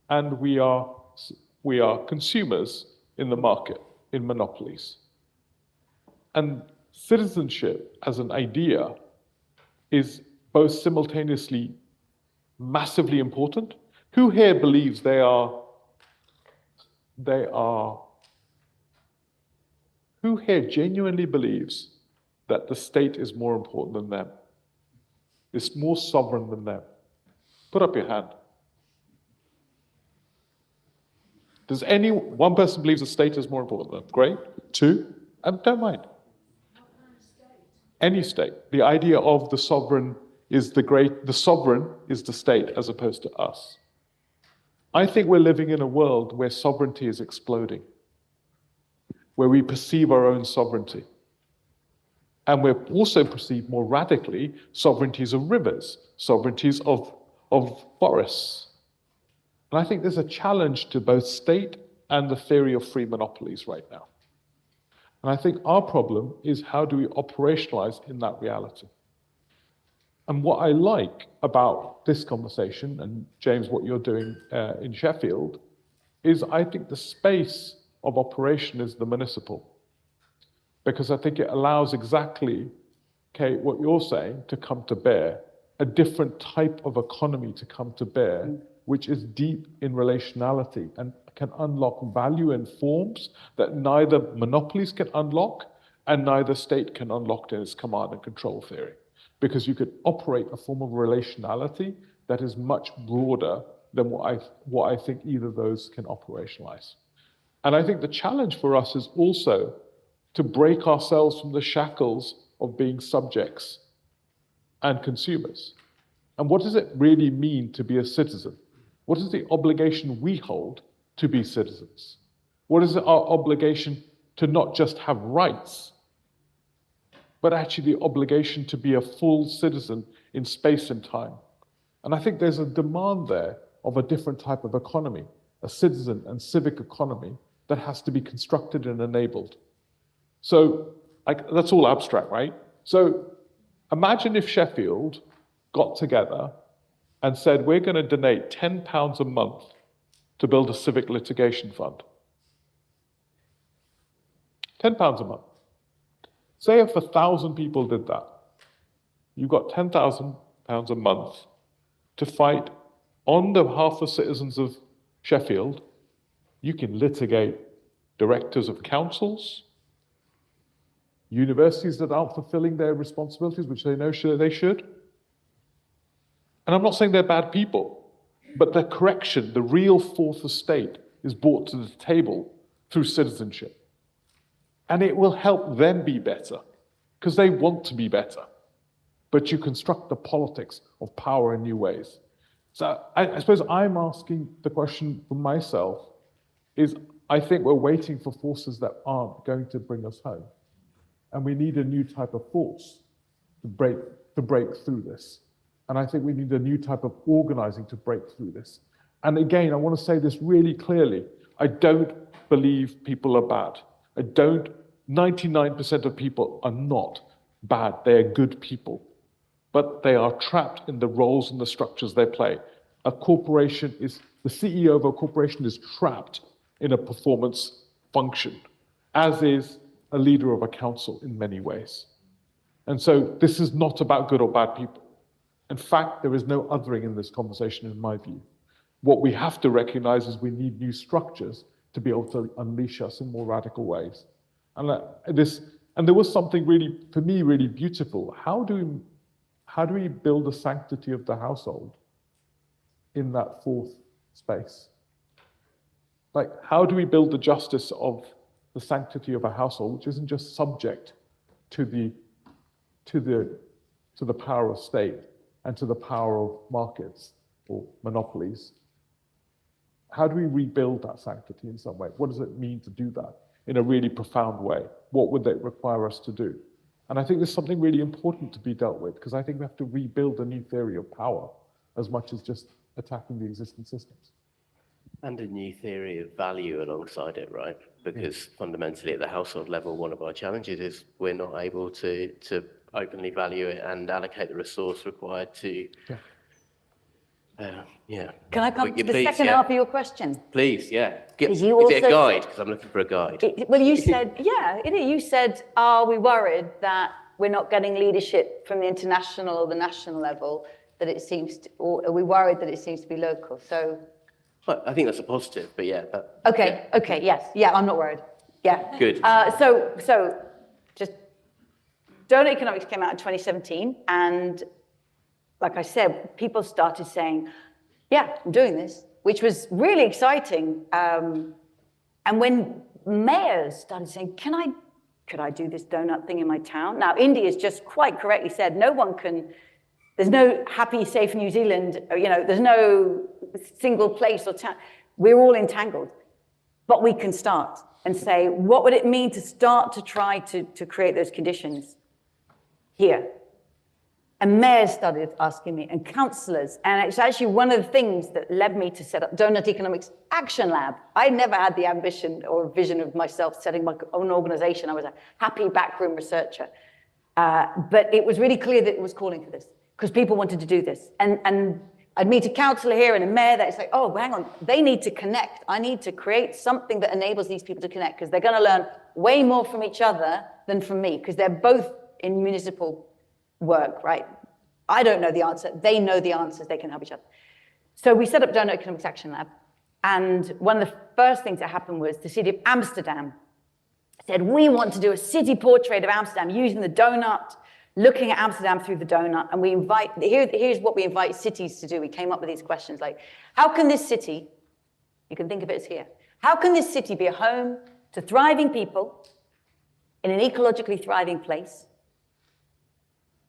and we are consumers in the market, in monopolies. And citizenship as an idea is both simultaneously massively important. Who here believes who here genuinely believes that the state is more important than them? Is more sovereign than them? Put up your hand. Does one person believes the state is more important than them? Great. Two? Don't mind. Any state. The idea of the sovereign is the sovereign is the state as opposed to us. I think we're living in a world where sovereignty is exploding, where we perceive our own sovereignty. And we also perceive more radically sovereignties of rivers, sovereignties of forests. And I think there's a challenge to both state and the theory of free monopolies right now. And I think our problem is how do we operationalize in that reality? And what I like about this conversation, and James, what you're doing in Sheffield, is I think the space of operation is the municipal. Because I think it allows exactly, Kate, what you're saying to come to bear, a different type of economy to come to bear, which is deep in relationality and can unlock value in forms that neither monopolies can unlock and neither state can unlock in its command and control theory. Because you could operate a form of relationality that is much broader than what I think either of those can operationalize. And I think the challenge for us is also to break ourselves from the shackles of being subjects and consumers. And what does it really mean to be a citizen? What is the obligation we hold to be citizens? What is our obligation to not just have rights, but actually the obligation to be a full citizen in space and time? And I think there's a demand there of a different type of economy, a citizen and civic economy that has to be constructed and enabled. So that's all abstract, right? So imagine if Sheffield got together and said, we're going to donate £10 a month to build a civic litigation fund. £10 a month. Say if 1,000 people did that, you got £10,000 a month to fight on behalf of citizens of Sheffield. You can litigate directors of councils, universities that aren't fulfilling their responsibilities, which they know they should. And I'm not saying they're bad people, but the correction, the real fourth estate, is brought to the table through citizenship. And it will help them be better, because they want to be better. But you construct the politics of power in new ways. So I suppose I'm asking the question for myself is, I think we're waiting for forces that aren't going to bring us home. And we need a new type of force to break through this. And I think we need a new type of organizing to break through this. And again, I want to say this really clearly. I don't believe people are bad. 99% of people are not bad. They are good people. But they are trapped in the roles and the structures they play. The CEO of a corporation is trapped in a performance function, as is a leader of a council in many ways. And so this is not about good or bad people. In fact, there is no othering in this conversation, in my view. What we have to recognize is we need new structures to be able to unleash us in more radical ways. And there was something really, for me, really beautiful. How do we build the sanctity of the household in that fourth space? Like, how do we build the justice of the sanctity of a household, which isn't just subject to the power of state and to the power of markets or monopolies? How do we rebuild that sanctity in some way? What does it mean to do that in a really profound way? What would that require us to do? And I think there's something really important to be dealt with, because I think we have to rebuild a new theory of power as much as just attacking the existing systems. And a new theory of value alongside it, right? Because fundamentally at the household level, one of our challenges is we're not able to openly value it and allocate the resource required to, Can I come to the Please, second half of your question? Please, yeah. Because you Is it a also guide? Because I'm looking for a guide. Well, you said, you said, are we worried that we're not getting leadership from the international or the national level, that it seems to, or are we worried that it seems to be local? So. Well, I think that's a positive, but yeah. Okay, yes. Yeah, I'm not worried. Yeah. Good. So just, donor economics came out in 2017, and like I said, people started saying, yeah, I'm doing this, which was really exciting. And when mayors started saying, could I do this donut thing in my town? Now, Indy has just quite correctly said, there's no happy, safe New Zealand, there's no single place or town. We're all entangled. But we can start and say, what would it mean to start to try to create those conditions here? And mayors started asking me, and councillors, and it's actually one of the things that led me to set up Donut Economics Action Lab. I never had the ambition or vision of myself setting my own organization. I was a happy backroom researcher. But it was really clear that it was calling for this, because people wanted to do this. And I'd meet a councillor here and a mayor that's like, oh, hang on, they need to connect. I need to create something that enables these people to connect, because they're going to learn way more from each other than from me, because they're both in municipal work, right? I don't know the answer. They know the answers. They can help each other. So we set up Donut Economics Action Lab. And one of the first things that happened was the city of Amsterdam said, we want to do a city portrait of Amsterdam using the donut, looking at Amsterdam through the donut. And here's what we invite cities to do. We came up with these questions like, how can this city, you can think of it as here, how can this city be a home to thriving people in an ecologically thriving place,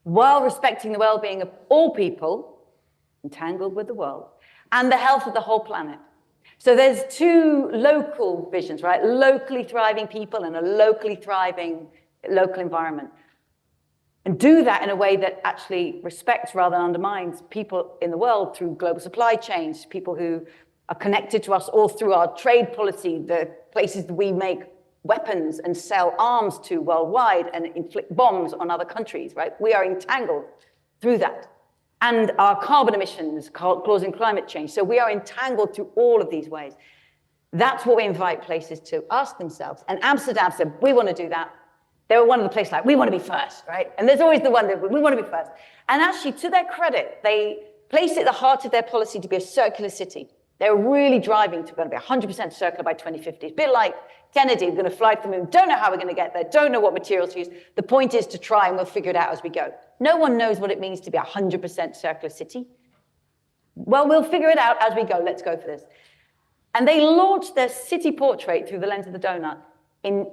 while respecting the well-being of all people, entangled with the world, and the health of the whole planet? So there's two local visions, right? Locally thriving people and a locally thriving local environment. And do that in a way that actually respects rather than undermines people in the world through global supply chains, people who are connected to us all through our trade policy, the places that we make weapons and sell arms to worldwide and inflict bombs on other countries, right? We are entangled through that. And our carbon emissions causing climate change. So we are entangled through all of these ways. That's what we invite places to ask themselves. And Amsterdam said, we want to do that. They were one of the places like, we want to be first, right? And there's always the one that we want to be first. And actually, to their credit, they placed it at the heart of their policy to be a circular city. They were really driving to going to be 100% circular by 2050. It's a bit like Kennedy, we're going to fly to the moon, don't know how we're going to get there, don't know what materials to use. The point is to try, and we'll figure it out as we go. No one knows what it means to be a 100% circular city. Well, we'll figure it out as we go. Let's go for this. And they launched their city portrait through the lens of the donut in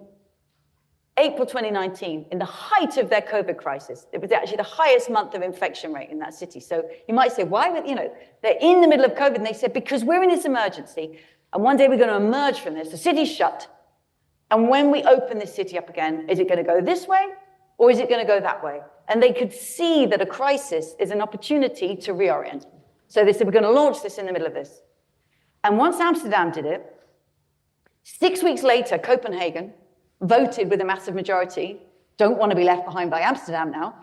April 2019, in the height of their COVID crisis. It was actually the highest month of infection rate in that city. So you might say, why would, they're in the middle of COVID, and they said, because we're in this emergency, and one day we're going to emerge from this. The city's shut. And when we open this city up again, is it going to go this way, or is it going to go that way? And they could see that a crisis is an opportunity to reorient. So they said, we're going to launch this in the middle of this. And once Amsterdam did it, 6 weeks later, Copenhagen voted with a massive majority, don't want to be left behind by Amsterdam now,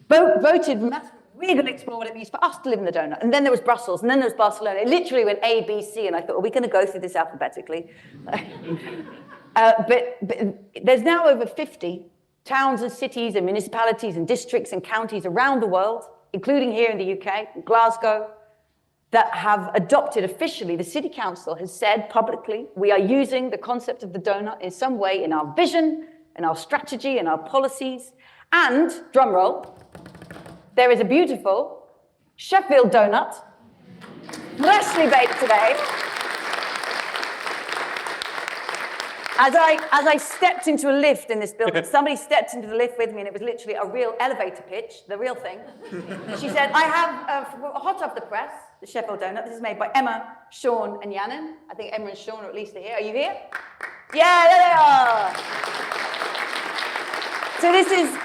voted massively, we're going to explore what it means for us to live in the donut. And then there was Brussels, and then there was Barcelona. It literally went A, B, C, and I thought, are we going to go through this alphabetically? But there's now over 50 towns and cities and municipalities and districts and counties around the world, including here in the UK, Glasgow, that have adopted officially. The City Council has said publicly, we are using the concept of the donut in some way in our vision, in our strategy, in our policies. And, drum roll, there is a beautiful Sheffield donut, freshly baked today. As I stepped into a lift in this building, somebody stepped into the lift with me, and it was literally a real elevator pitch, the real thing. She said, I have hot off the press, the Sheffield donut. This is made by Emma, Sean, and Yannon. I think Emma and Sean are at least here. Are you here? Yeah, there they are. So this is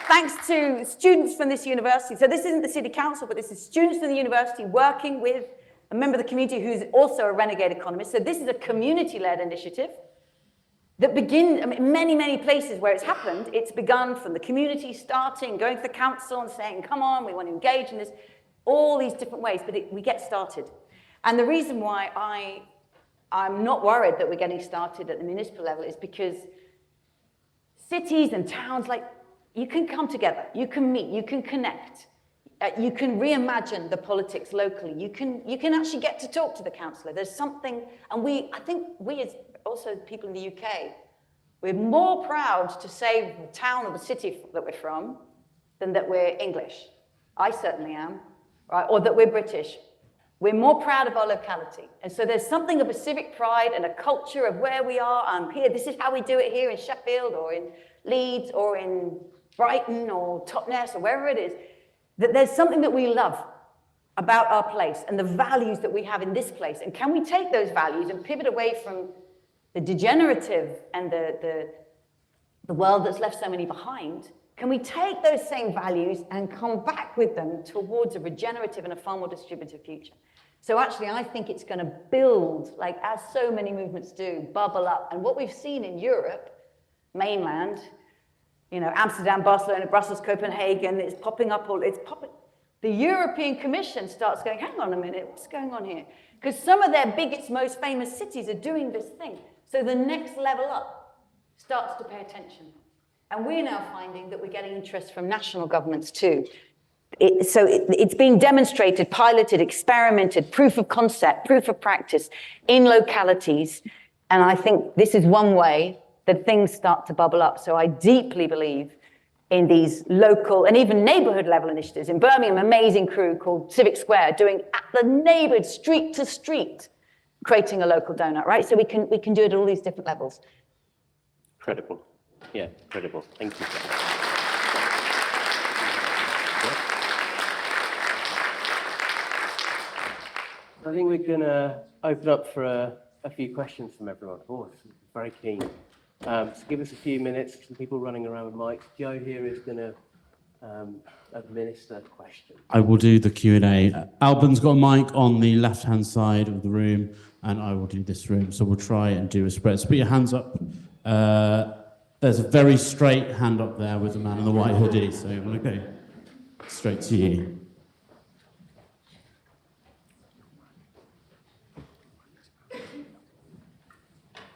thanks to students from this university. So this isn't the City Council, but this is students from the university working with a member of the community who's also a renegade economist. So this is a community-led initiative. that begin, I mean, many places where it's happened, it's begun from the community starting, going to the council and saying, come on, we want to engage in this, all these different ways, but we get started. And the reason why I'm not worried that we're getting started at the municipal level is because cities and towns, like, you can come together, you can meet, you can connect, you can reimagine the politics locally, you can actually get to talk to the councillor. There's something, and I think we as also people in the UK, we're more proud to say the town or the city that we're from than that we're English. I certainly am, right? Or that we're British. We're more proud of our locality. And so there's something of a civic pride and a culture of where we are. I'm here, this is how we do it here in Sheffield or in Leeds or in Brighton or Totnes or wherever it is, that there's something that we love about our place and the values that we have in this place. And can we take those values and pivot away from the degenerative and the world that's left so many behind? Can we take those same values and come back with them towards a regenerative and a far more distributed future? So actually, I think it's going to build, like as so many movements do, bubble up. And what we've seen in Europe, mainland, you know, Amsterdam, Barcelona, Brussels, Copenhagen, it's popping up all, it's popping. The European Commission starts going, hang on a minute, what's going on here? Because some of their biggest, most famous cities are doing this thing. So the next level up starts to pay attention. And we're now finding that we're getting interest from national governments too. It's being demonstrated, piloted, experimented, proof of concept, proof of practice in localities. And I think this is one way that things start to bubble up. So I deeply believe in these local and even neighborhood level initiatives. In Birmingham, an amazing crew called Civic Square doing at the neighborhood, street to street, creating a local donut, right? So we can do it at all these different levels. Incredible. Yeah, incredible. Thank you. I think we're going to open up for a few questions from everyone. Oh, very keen. So give us a few minutes. Some people running around with mics. Joe here is going to administer questions. I will do the Q&A. Albin's got a mic on the left-hand side of the room, and I will do this room. So we'll try and do a spread. So put your hands up. There's a very straight hand up there with the man in the white hoodie. So I'm going to go straight to you.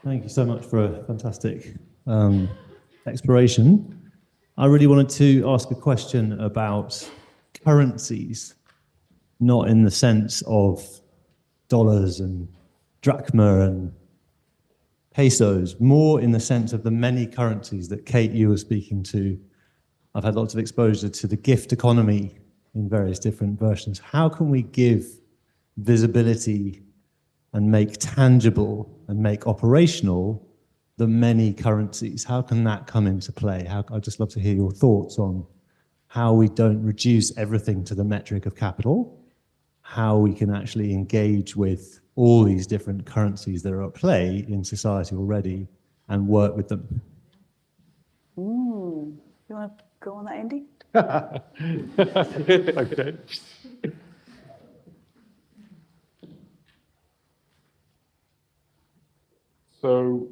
Thank you so much for a fantastic exploration. I really wanted to ask a question about currencies, not in the sense of dollars and drachma and pesos, more in the sense of the many currencies that Kate, you were speaking to. I've had lots of exposure to the gift economy in various different versions. How can we give visibility and make tangible and make operational the many currencies? How can that come into play? I'd just love to hear your thoughts on how we don't reduce everything to the metric of capital, how we can actually engage with all these different currencies that are at play in society already and work with them. You want to go on that, Indy? Okay. So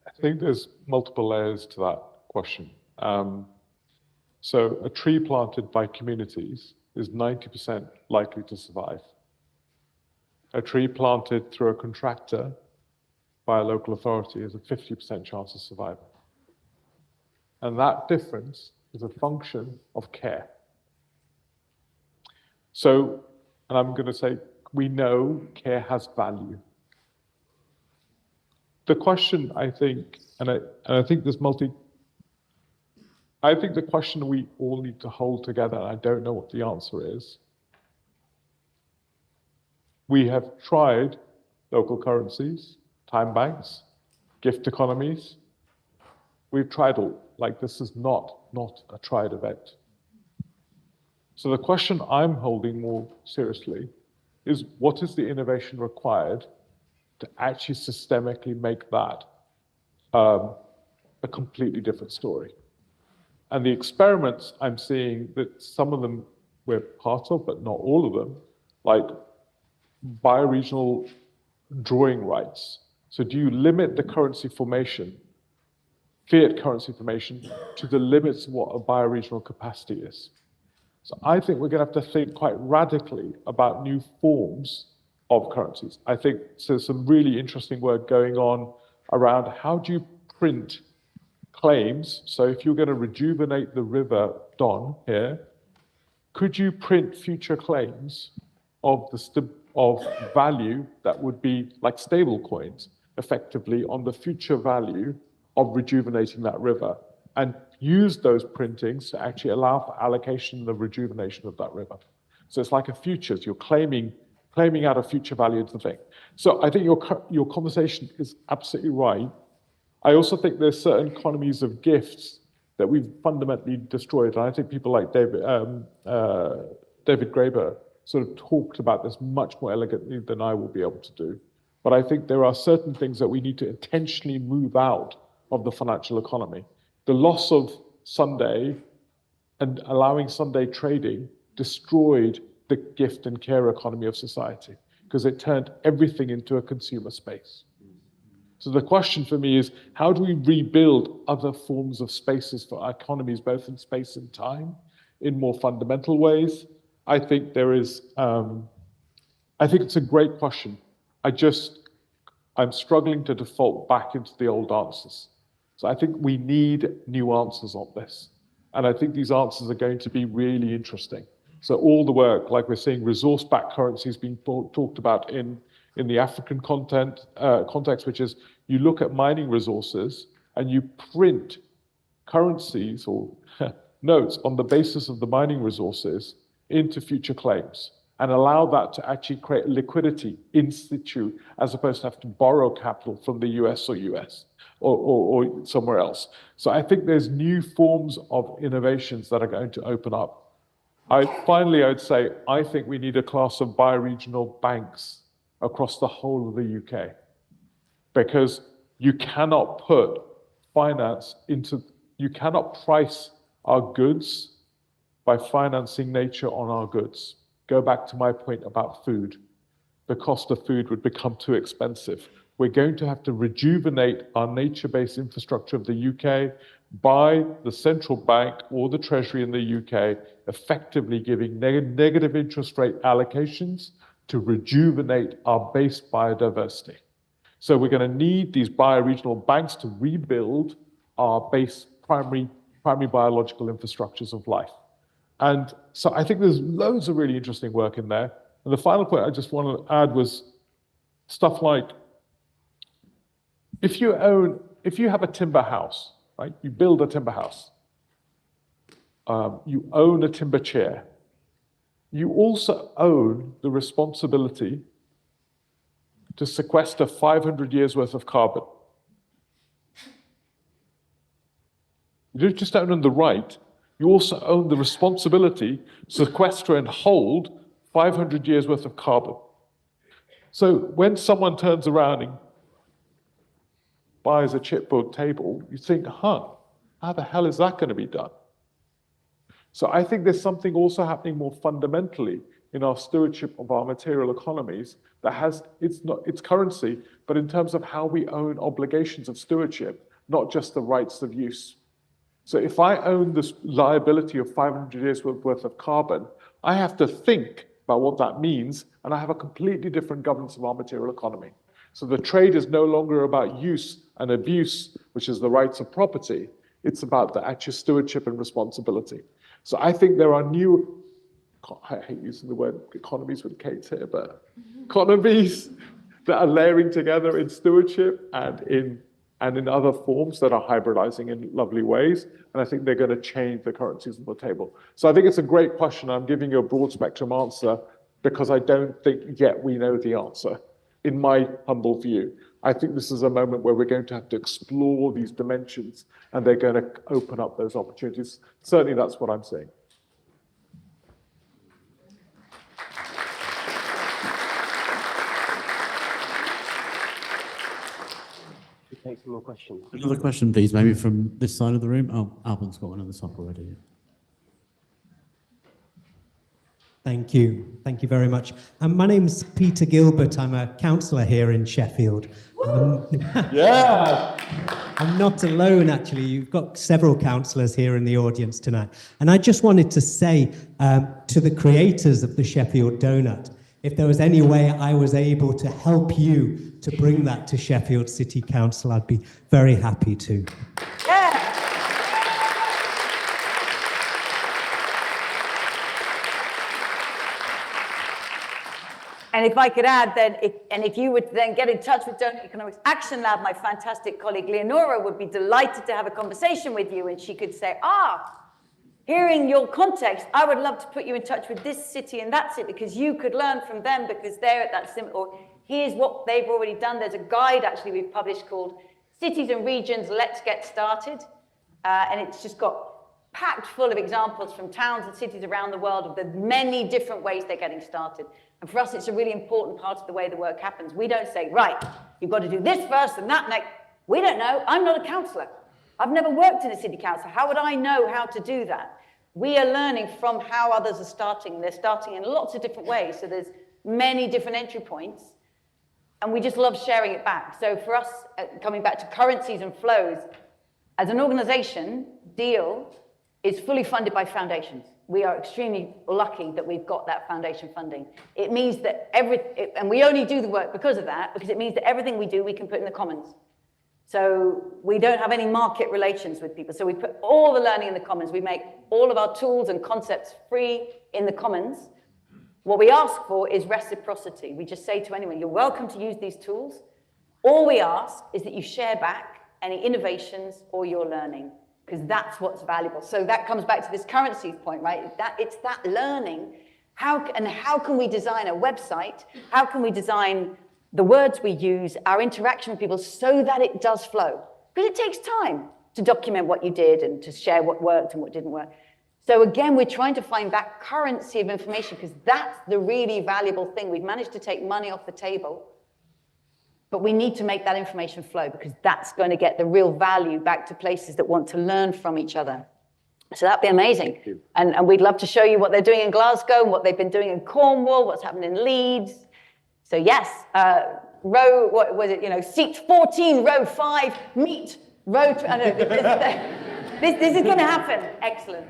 I think there's multiple layers to that question. So a tree planted by communities is 90% likely to survive. A tree planted through a contractor by a local authority is a 50% chance of survival. And that difference is a function of care. So, and I'm going to say, we know care has value. The question, I think, and I think there's I think the question we all need to hold together, and I don't know what the answer is. We have tried local currencies, time banks, gift economies. We've tried all, like this is not a tried event. So the question I'm holding more seriously is what is the innovation required to actually systemically make that a completely different story. And the experiments I'm seeing that some of them we're part of, but not all of them, like bioregional drawing rights So do you limit the currency formation, fiat currency formation, to the limits of what a bioregional capacity is? So I think we're going to have to think quite radically about new forms of currencies. I think there's some really interesting work going on around how do you print claims. So if you're going to rejuvenate the river Don here, could you print future claims of value that would be like stable coins, effectively on the future value of rejuvenating that river, and use those printings to actually allow for allocation and the rejuvenation of that river? So it's like a futures, you're claiming out a future value to the thing. So I think your conversation is absolutely right. I also think there's certain economies of gifts that we've fundamentally destroyed. And I think people like David Graeber sort of talked about this much more elegantly than I will be able to do. But I think there are certain things that we need to intentionally move out of the financial economy. The loss of Sunday and allowing Sunday trading destroyed the gift and care economy of society because it turned everything into a consumer space. So the question for me is, how do we rebuild other forms of spaces for our economies, both in space and time, in more fundamental ways? I think I think it's a great question. I'm struggling to default back into the old answers. So I think we need new answers on this. And I think these answers are going to be really interesting. So all the work, like we're seeing resource-backed currencies being talked about in the African context, which is you look at mining resources and you print currencies or notes on the basis of the mining resources into future claims and allow that to actually create liquidity in situ as opposed to have to borrow capital from the US or somewhere else. So I think there's new forms of innovations that are going to open up. Finally, I would say, I think we need a class of bioregional banks across the whole of the UK, because you cannot put finance you cannot price our goods by financing nature on our goods. Go back to my point about food. The cost of food would become too expensive. We're going to have to rejuvenate our nature-based infrastructure of the UK by the central bank or the Treasury in the UK effectively giving negative interest rate allocations to rejuvenate our base biodiversity. So we're going to need these bioregional banks to rebuild our base primary biological infrastructures of life. And so I think there's loads of really interesting work in there. And the final point I just want to add was stuff like, if you have a timber house, right? You build a timber house. You own a timber chair. You also own the responsibility to sequester 500 years worth of carbon. You don't just own the right, you also own the responsibility to sequester and hold 500 years worth of carbon. So when someone turns around and buys a chipboard table, you think, how the hell is that going to be done? So I think there's something also happening more fundamentally in our stewardship of our material economies that has its currency, but in terms of how we own obligations of stewardship, not just the rights of use. So if I own this liability of 500 years worth of carbon, I have to think about what that means, and I have a completely different governance of our material economy. So the trade is no longer about use and abuse, which is the rights of property. It's about the actual stewardship and responsibility. So I think there are new, I hate using the word economies with Kate here, but economies that are layering together in stewardship and in other forms that are hybridizing in lovely ways. And I think they're going to change the currencies on the table. So I think it's a great question. I'm giving you a broad spectrum answer because I don't think yet we know the answer, in my humble view. I think this is a moment where we're going to have to explore these dimensions and they're going to open up those opportunities. Certainly that's what I'm seeing. Take some more questions. Another question, please, maybe from this side of the room. Oh, Albin's got one on the top already. Thank you. Thank you very much. My name's Peter Gilbert. I'm a councillor here in Sheffield. Yeah. I'm not alone, actually. You've got several councillors here in the audience tonight. And I just wanted to say to the creators of the Sheffield Donut, if there was any way I was able to help you to bring that to Sheffield City Council, I'd be very happy to. Yeah. And if I could add then, if you would then get in touch with Donut Economics Action Lab, my fantastic colleague Leonora would be delighted to have a conversation with you, and she could say, hearing your context, I would love to put you in touch with this city and that city, because you could learn from them because they're at that similar, or here's what they've already done. There's a guide actually we've published called Cities and Regions, Let's Get Started. And it's just got packed full of examples from towns and cities around the world of the many different ways they're getting started. And for us, it's a really important part of the way the work happens. We don't say, right, you've got to do this first and that next. We don't know. I'm not a councillor. I've never worked in a city council. How would I know how to do that? We are learning from how others are starting. They're starting in lots of different ways. So there's many different entry points. And we just love sharing it back. So for us, coming back to currencies and flows, as an organization, DEAL is fully funded by foundations. We are extremely lucky that we've got that foundation funding. It means that and we only do the work because of that, because it means that everything we do, we can put in the commons. So we don't have any market relations with people. So we put all the learning in the commons. We make all of our tools and concepts free in the commons. What we ask for is reciprocity. We just say to anyone, you're welcome to use these tools. All we ask is that you share back any innovations or your learning, because that's what's valuable. So that comes back to this currencies point, right? It's that learning. How can we design a website? How can we design the words we use, our interaction with people, so that it does flow? Because it takes time to document what you did and to share what worked and what didn't work. So again, we're trying to find that currency of information, because that's the really valuable thing. We've managed to take money off the table, but we need to make that information flow, because that's going to get the real value back to places that want to learn from each other. So that'd be amazing. And we'd love to show you what they're doing in Glasgow, what they've been doing in Cornwall, what's happened in Leeds. So yes, row, what was it, seat 14, row 5, meet, row, this is going to happen. Excellent.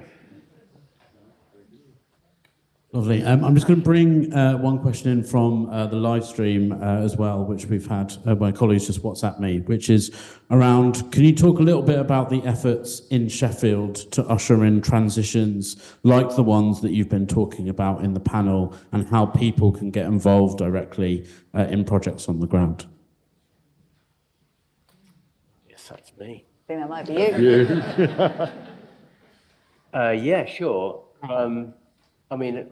Lovely. I'm just going to bring one question in from the live stream as well, which we've had, my colleagues just WhatsApp me, which is around, can you talk a little bit about the efforts in Sheffield to usher in transitions like the ones that you've been talking about in the panel, and how people can get involved directly in projects on the ground? Yes, that's me. I think that might be you. Yeah, sure. I mean,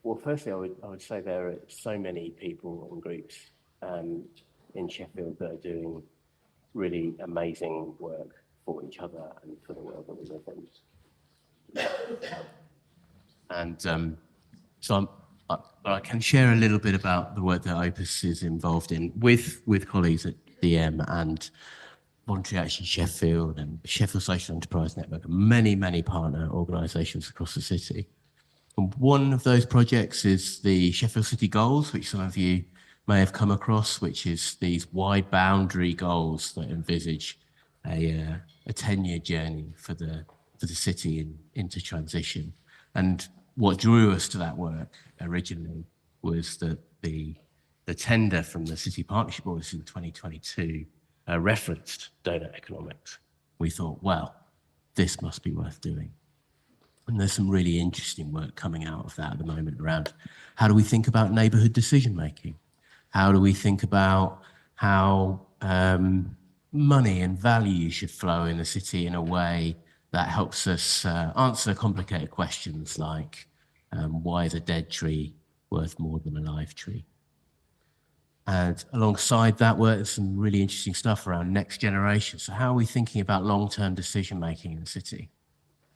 well, firstly, I would say there are so many people and groups in Sheffield that are doing really amazing work for each other and for the world that we live in. And so I can share a little bit about the work that Opus is involved in with colleagues at DM and Voluntary Action Sheffield and Sheffield Social Enterprise Network, and many partner organisations across the city. And one of those projects is the Sheffield City Goals, which some of you may have come across, which is these wide boundary goals that envisage a 10-year journey for the city into transition. And what drew us to that work originally was that the tender from the City Partnership Board in 2022 referenced donut economics. We thought, well, this must be worth doing. And there's some really interesting work coming out of that at the moment around how do we think about neighbourhood decision making? How do we think about how money and value should flow in the city in a way that helps us answer complicated questions like why is a dead tree worth more than a live tree? And alongside that work, there's some really interesting stuff around next generation. So how are we thinking about long-term decision making in the city?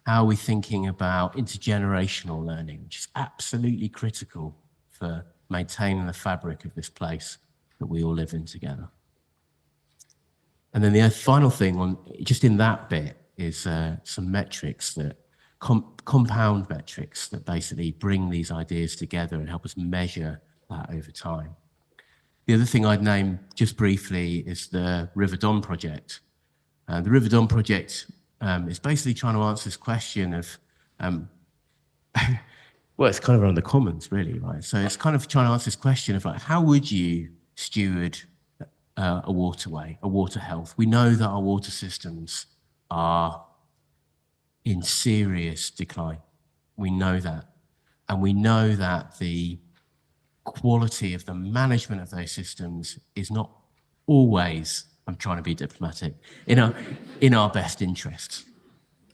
How are we thinking about intergenerational learning, which is absolutely critical for maintaining the fabric of this place that we all live in together? And then the final thing just in that bit is some metrics that compound metrics that basically bring these ideas together and help us measure that over time. The other thing I'd name just briefly is the River Don project. The River Don project is basically trying to answer this question of, well, it's kind of around the commons, really, right? So it's kind of trying to answer this question of, like, how would you steward a waterway, a water health? We know that our water systems are in serious decline. We know that. And we know that the quality of the management of those systems is not always, I'm trying to be diplomatic, in our best interests.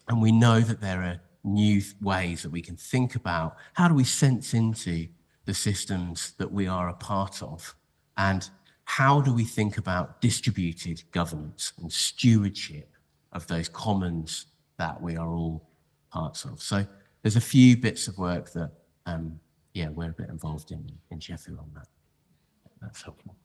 And we know that there are new ways that we can think about how do we sense into the systems that we are a part of, and how do we think about distributed governance and stewardship of those commons that we are all parts of. So there's a few bits of work that, we're a bit involved in Sheffield on that. That's helpful.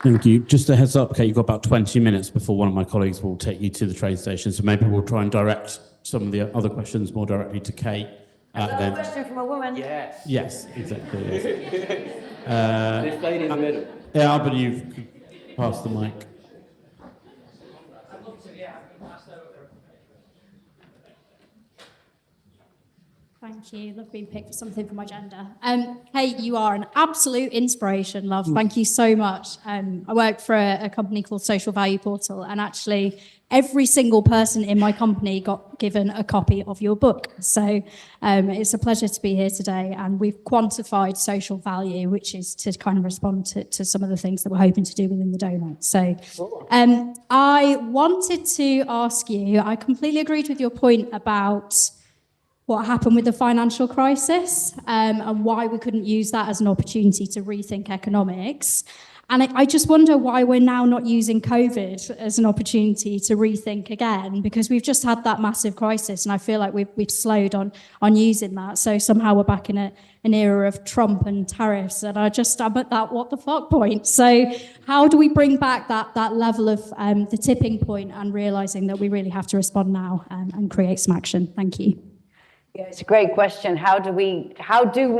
Thank you. Just a heads up, Kate, you've got about 20 minutes before one of my colleagues will take you to the train station. So maybe we'll try and direct some of the other questions more directly to Kate. Another question from a woman. Yes. Yes, exactly. Yes. This lady in the middle. Yeah, but you've passed the mic. Thank you. Love being picked for something for my gender. Kate, you are an absolute inspiration, love. Thank you so much. I work for a company called Social Value Portal, and actually every single person in my company got given a copy of your book. So it's a pleasure to be here today, and we've quantified social value, which is to kind of respond to some of the things that we're hoping to do within the donut. So I wanted to ask you, I completely agreed with your point about what happened with the financial crisis and why we couldn't use that as an opportunity to rethink economics. And I just wonder why we're now not using COVID as an opportunity to rethink again, because we've just had that massive crisis, and I feel like we've slowed on using that. So somehow we're back in an era of Trump and tariffs, and I'm at that what the fuck point. So how do we bring back that level of the tipping point and realising that we really have to respond now and create some action? Thank you. Yeah, it's a great question. How do we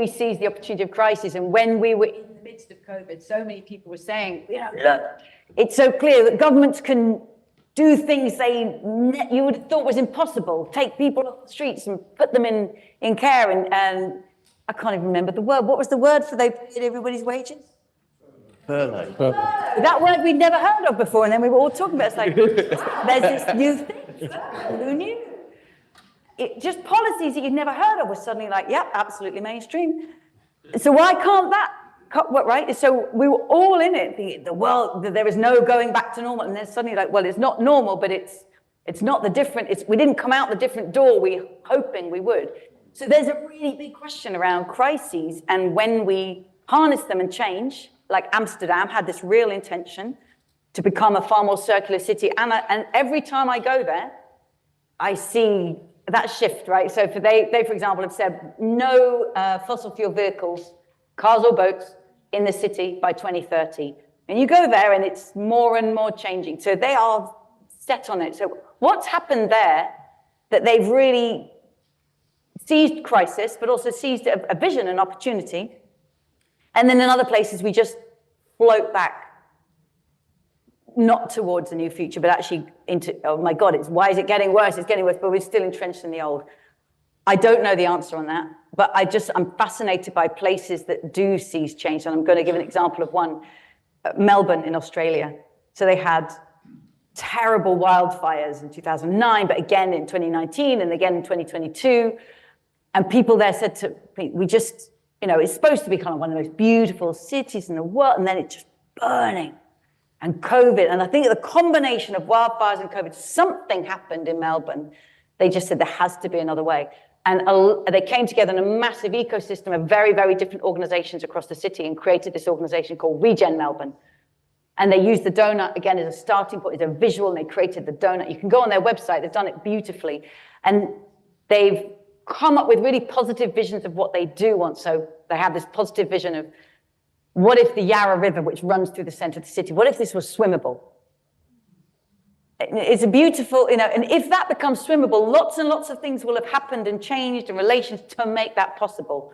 seize the opportunity of crisis? And when we were in the midst of COVID, so many people were saying, look, it's so clear that governments can do things you would have thought was impossible. Take people off the streets and put them in care. And I can't even remember the word. What was the word for they paid everybody's wages? Furlough. That word we'd never heard of before. And then we were all talking about it. It's like, there's this new thing. Who knew? Just policies that you'd never heard of were suddenly like, yeah, absolutely mainstream. So why can't that, right? So we were all in it, the world, there is no going back to normal. And then suddenly like, well, it's not normal, but it's not the different, we didn't come out the different door we hoping we would. So there's a really big question around crises, and when we harness them and change, like Amsterdam had this real intention to become a far more circular city. And every time I go there, I see that shift, right? So they, for example, have said no fossil fuel vehicles, cars or boats, in the city by 2030. And you go there and it's more and more changing. So they are set on it. So what's happened there that they've really seized crisis, but also seized a vision and opportunity. And then in other places, we just float back, not towards a new future, but actually into, oh my God, why is it getting worse? It's getting worse, but we're still entrenched in the old. I don't know the answer on that, but I'm fascinated by places that do seize change. And I'm going to give an example of one, Melbourne in Australia. So they had terrible wildfires in 2009, but again in 2019 and again in 2022. And people there said to me, it's supposed to be kind of one of the most beautiful cities in the world, and then it's just burning. And COVID, and I think the combination of wildfires and COVID, something happened in Melbourne. They just said there has to be another way. And they came together in a massive ecosystem of very, very different organizations across the city and created this organization called Regen Melbourne. And they used the donut, again, as a starting point, as a visual, and they created the donut. You can go on their website, they've done it beautifully. And they've come up with really positive visions of what they do want. So they have this positive vision of What if the Yarra River, which runs through the center of the city, what if this was swimmable? It's a beautiful, and if that becomes swimmable, lots and lots of things will have happened and changed in relations to make that possible.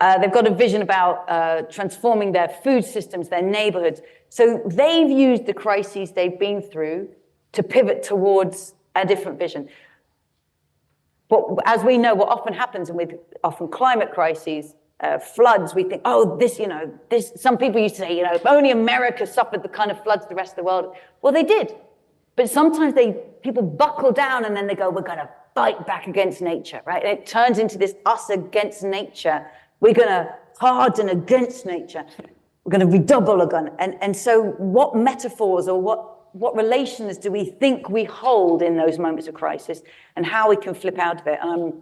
They've got a vision about transforming their food systems, their neighborhoods. So they've used the crises they've been through to pivot towards a different vision. But as we know, what often happens, and with often climate crises, floods, we think, oh, this, some people used to say, if only America suffered the kind of floods the rest of the world. Well, they did. But sometimes people buckle down and then they go, we're going to fight back against nature, right? And it turns into this us against nature. We're going to harden against nature. We're going to redouble again. And so what metaphors or what relations do we think we hold in those moments of crisis and how we can flip out of it? And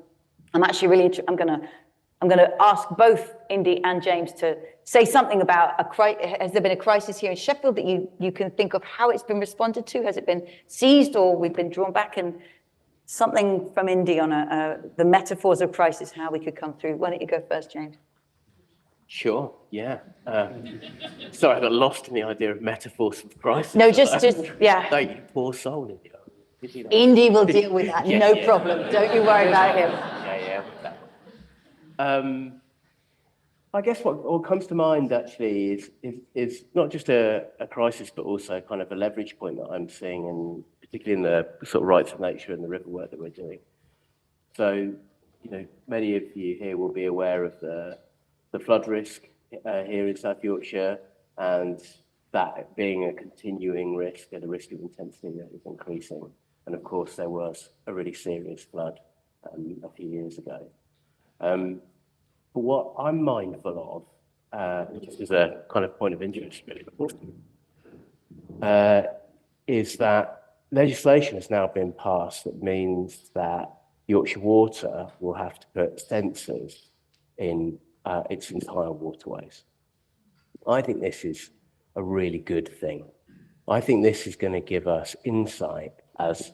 I'm actually really interested. I'm going to ask both Indy and James to say something about has there been a crisis here in Sheffield that you can think of how it's been responded to? Has it been seized or we've been drawn back? And something from Indy on the metaphors of crisis, how we could come through. Why don't you go first, James? Sure, yeah. Sorry, I got lost in the idea of metaphors of crisis. No, just yeah. Thank you, poor soul, Indy. Indy will deal with that, yeah, no yeah. problem. Don't you worry about him. Yeah, with that. I guess what comes to mind actually is not just a crisis, but also kind of a leverage point that I'm seeing, and particularly in the sort of rights of nature and the river work that we're doing. So, many of you here will be aware of the flood risk here in South Yorkshire, and that being a continuing risk and a risk of intensity that is increasing. And of course, there was a really serious flood a few years ago. But what I'm mindful of, just as a kind of point of interest, really, is that legislation has now been passed that means that Yorkshire Water will have to put sensors in its entire waterways. I think this is a really good thing. I think this is going to give us insight as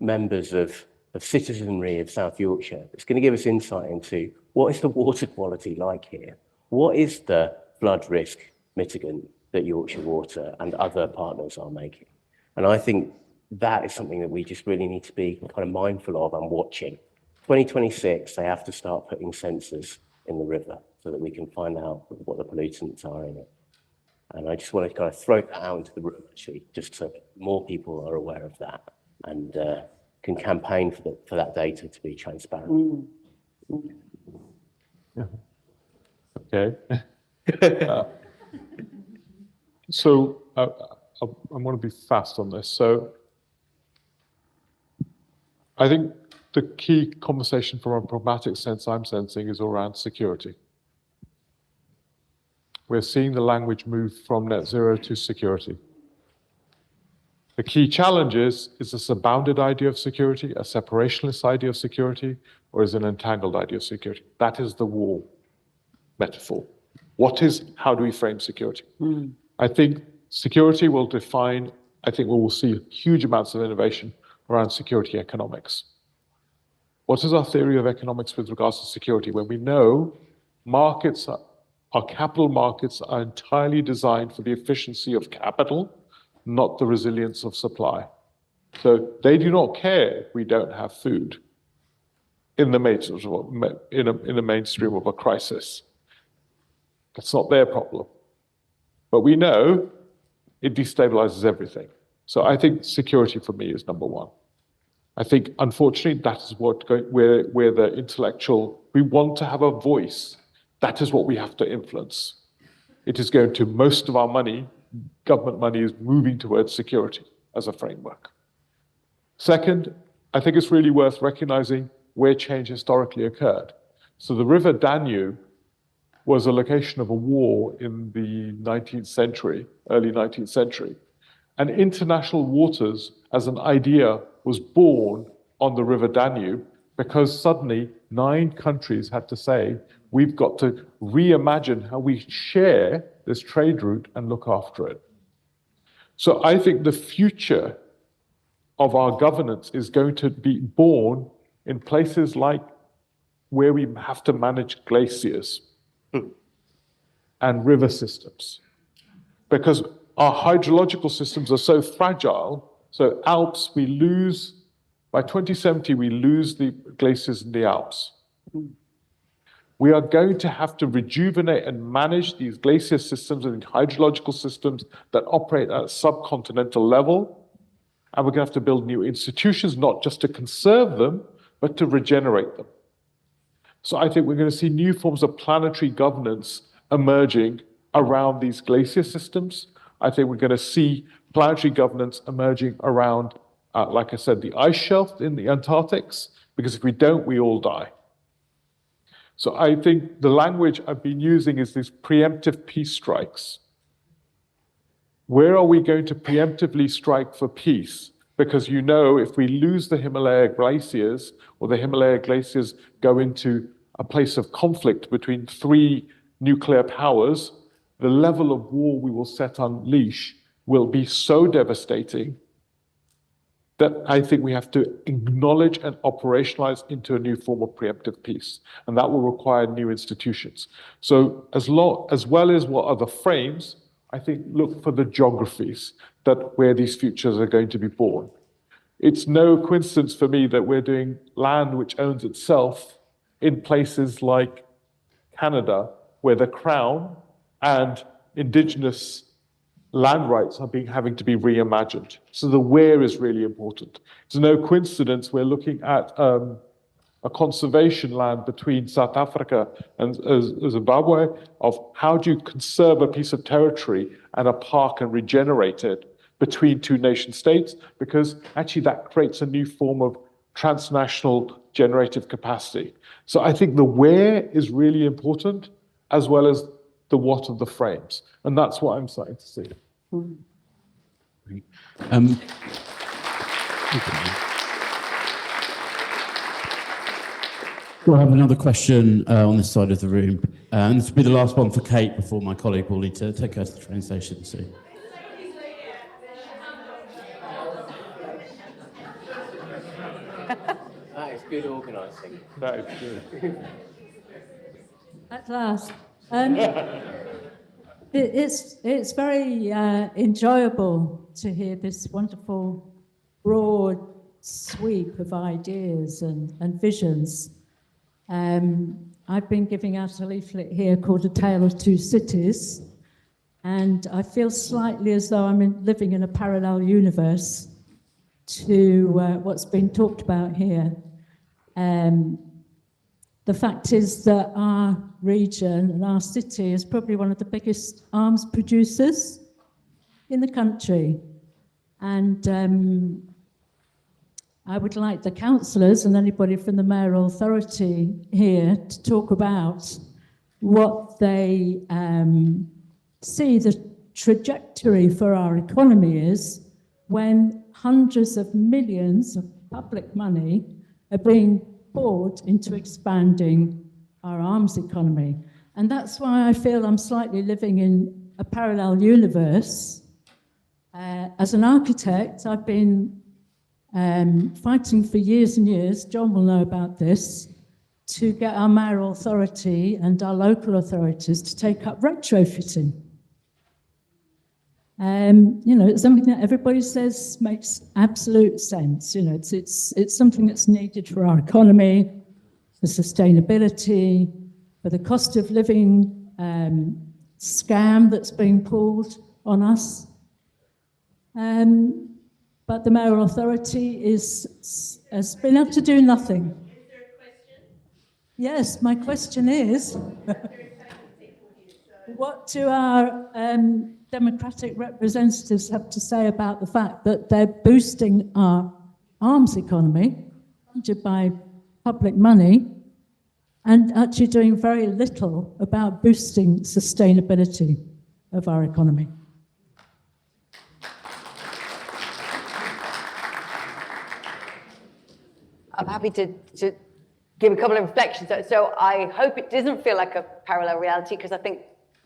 members of citizenry of South Yorkshire. It's going to give us insight into what is the water quality like here? What is the flood risk mitigant that Yorkshire Water and other partners are making? And I think that is something that we just really need to be kind of mindful of and watching. 2026, they have to start putting sensors in the river so that we can find out what the pollutants are in it. And I just want to kind of throw that out into the room, actually, just so more people are aware of that and can campaign for that data to be transparent. Yeah. Okay. So I want to be fast on this. So I think the key conversation from a pragmatic sense I'm sensing is around security. We're seeing the language move from net zero to security. The key challenge is this a bounded idea of security, a separationist idea of security, or is it an entangled idea of security? That is the wall metaphor. How do we frame security? I think security will define, I think we will see huge amounts of innovation around security economics. What is our theory of economics with regards to security? When we know our capital markets are entirely designed for the efficiency of capital, not the resilience of supply. So they do not care if we don't have food in the mainstream of a crisis. That's not their problem. But we know it destabilizes everything. So I think security for me is number one. I think, unfortunately, that is where the intellectual, we want to have a voice. That is what we have to influence. It is going to, most of our money, government money, is moving towards security as a framework. Second, I think it's really worth recognizing where change historically occurred. So the River Danube was a location of a war in the 19th century, early 19th century. And international waters as an idea was born on the River Danube because suddenly 9 countries had to say, we've got to reimagine how we share this trade route and look after it. So I think the future of our governance is going to be born in places like where we have to manage glaciers. and river systems. Because our hydrological systems are so fragile, so Alps, we lose, by 2070, we lose the glaciers in the Alps. We are going to have to rejuvenate and manage these glacier systems and hydrological systems that operate at a subcontinental level. And we're going to have to build new institutions, not just to conserve them, but to regenerate them. So I think we're going to see new forms of planetary governance emerging around these glacier systems. I think we're going to see planetary governance emerging around, like I said, the ice shelf in the Antarctics, because if we don't, we all die. So I think the language I've been using is these preemptive peace strikes. Where are we going to preemptively strike for peace? Because you know, if we lose the Himalaya glaciers, or the Himalaya glaciers go into a place of conflict between 3 nuclear powers, the level of war we will set unleash will be so devastating that I think we have to acknowledge and operationalize into a new form of preemptive peace. And that will require new institutions. So as well as what are the frames, I think look for the geographies that where these futures are going to be born. It's no coincidence for me that we're doing land which owns itself in places like Canada, where the Crown and Indigenous land rights are having to be reimagined. So the where is really important. It's no coincidence we're looking at a conservation land between South Africa and Zimbabwe of how do you conserve a piece of territory and a park and regenerate it between 2 nation states, because actually that creates a new form of transnational generative capacity. So I think the where is really important, as well as the what of the frames. And that's what I'm starting to see. We'll have another question on this side of the room. And this will be the last one for Kate before my colleague will need to take her to the train station soon. That is good organising. That is good. At last. It's very enjoyable to hear this wonderful, broad sweep of ideas and visions. I've been giving out a leaflet here called A Tale of Two Cities, and I feel slightly as though I'm living in a parallel universe to what's been talked about here. The fact is that our region and our city is probably one of the biggest arms producers in the country. And I would like the councillors and anybody from the mayoral authority here to talk about what they see the trajectory for our economy is when hundreds of millions of public money are being poured into expanding our arms economy. And that's why I feel I'm slightly living in a parallel universe. As an architect, I've been fighting for years and years, John will know about this, to get our mayoral authority and our local authorities to take up retrofitting. It's something that everybody says makes absolute sense. It's something that's needed for our economy, for sustainability, for the cost of living scam that's being pulled on us. But the mayoral authority has been able to do nothing. Is there a question? Yes, my question is, what do our democratic representatives have to say about the fact that they're boosting our arms economy, funded by public money, and actually doing very little about boosting sustainability of our economy? I'm happy to give a couple of reflections. So I hope it doesn't feel like a parallel reality, because I think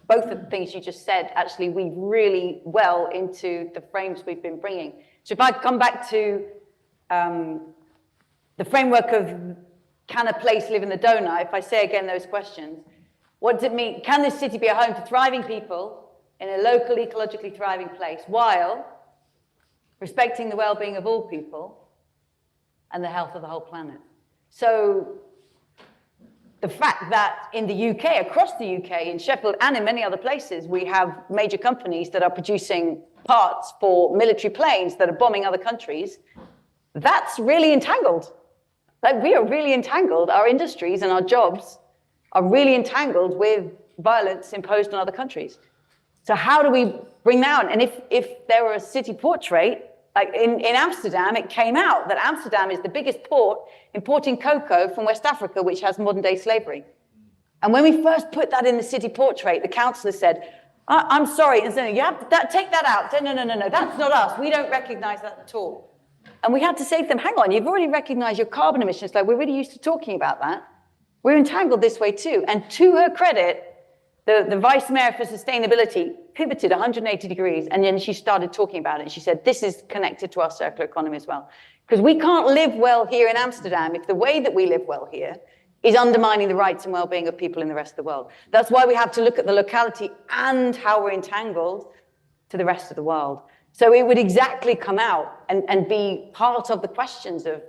both of the things you just said actually weave really well into the frames we've been bringing. So if I come back to the framework of can a place live in the donut, if I say again those questions, What does it mean? Can this city be a home to thriving people in a local, ecologically thriving place while respecting the well-being of all people and the health of the whole planet? So the fact that in the UK, across the UK, in Sheffield and in many other places, we have major companies that are producing parts for military planes that are bombing other countries, that's really entangled. Like, we are really entangled. Our industries and our jobs are really entangled with violence imposed on other countries. So how do we bring that on? And if there were a city portrait, like in Amsterdam, it came out that Amsterdam is the biggest port importing cocoa from West Africa, which has modern-day slavery. And when we first put that in the city portrait, the councillor said, I'm sorry, and said, you have to take that out. No, that's not us. We don't recognize that at all. And we had to say to them, hang on, you've already recognized your carbon emissions. Like, we're really used to talking about that. We're entangled this way too. And to her credit, the Vice Mayor for Sustainability pivoted 180 degrees, and then she started talking about it. And she said, this is connected to our circular economy as well. Because we can't live well here in Amsterdam if the way that we live well here is undermining the rights and well-being of people in the rest of the world. That's why we have to look at the locality and how we're entangled to the rest of the world. So it would exactly come out and be part of the questions of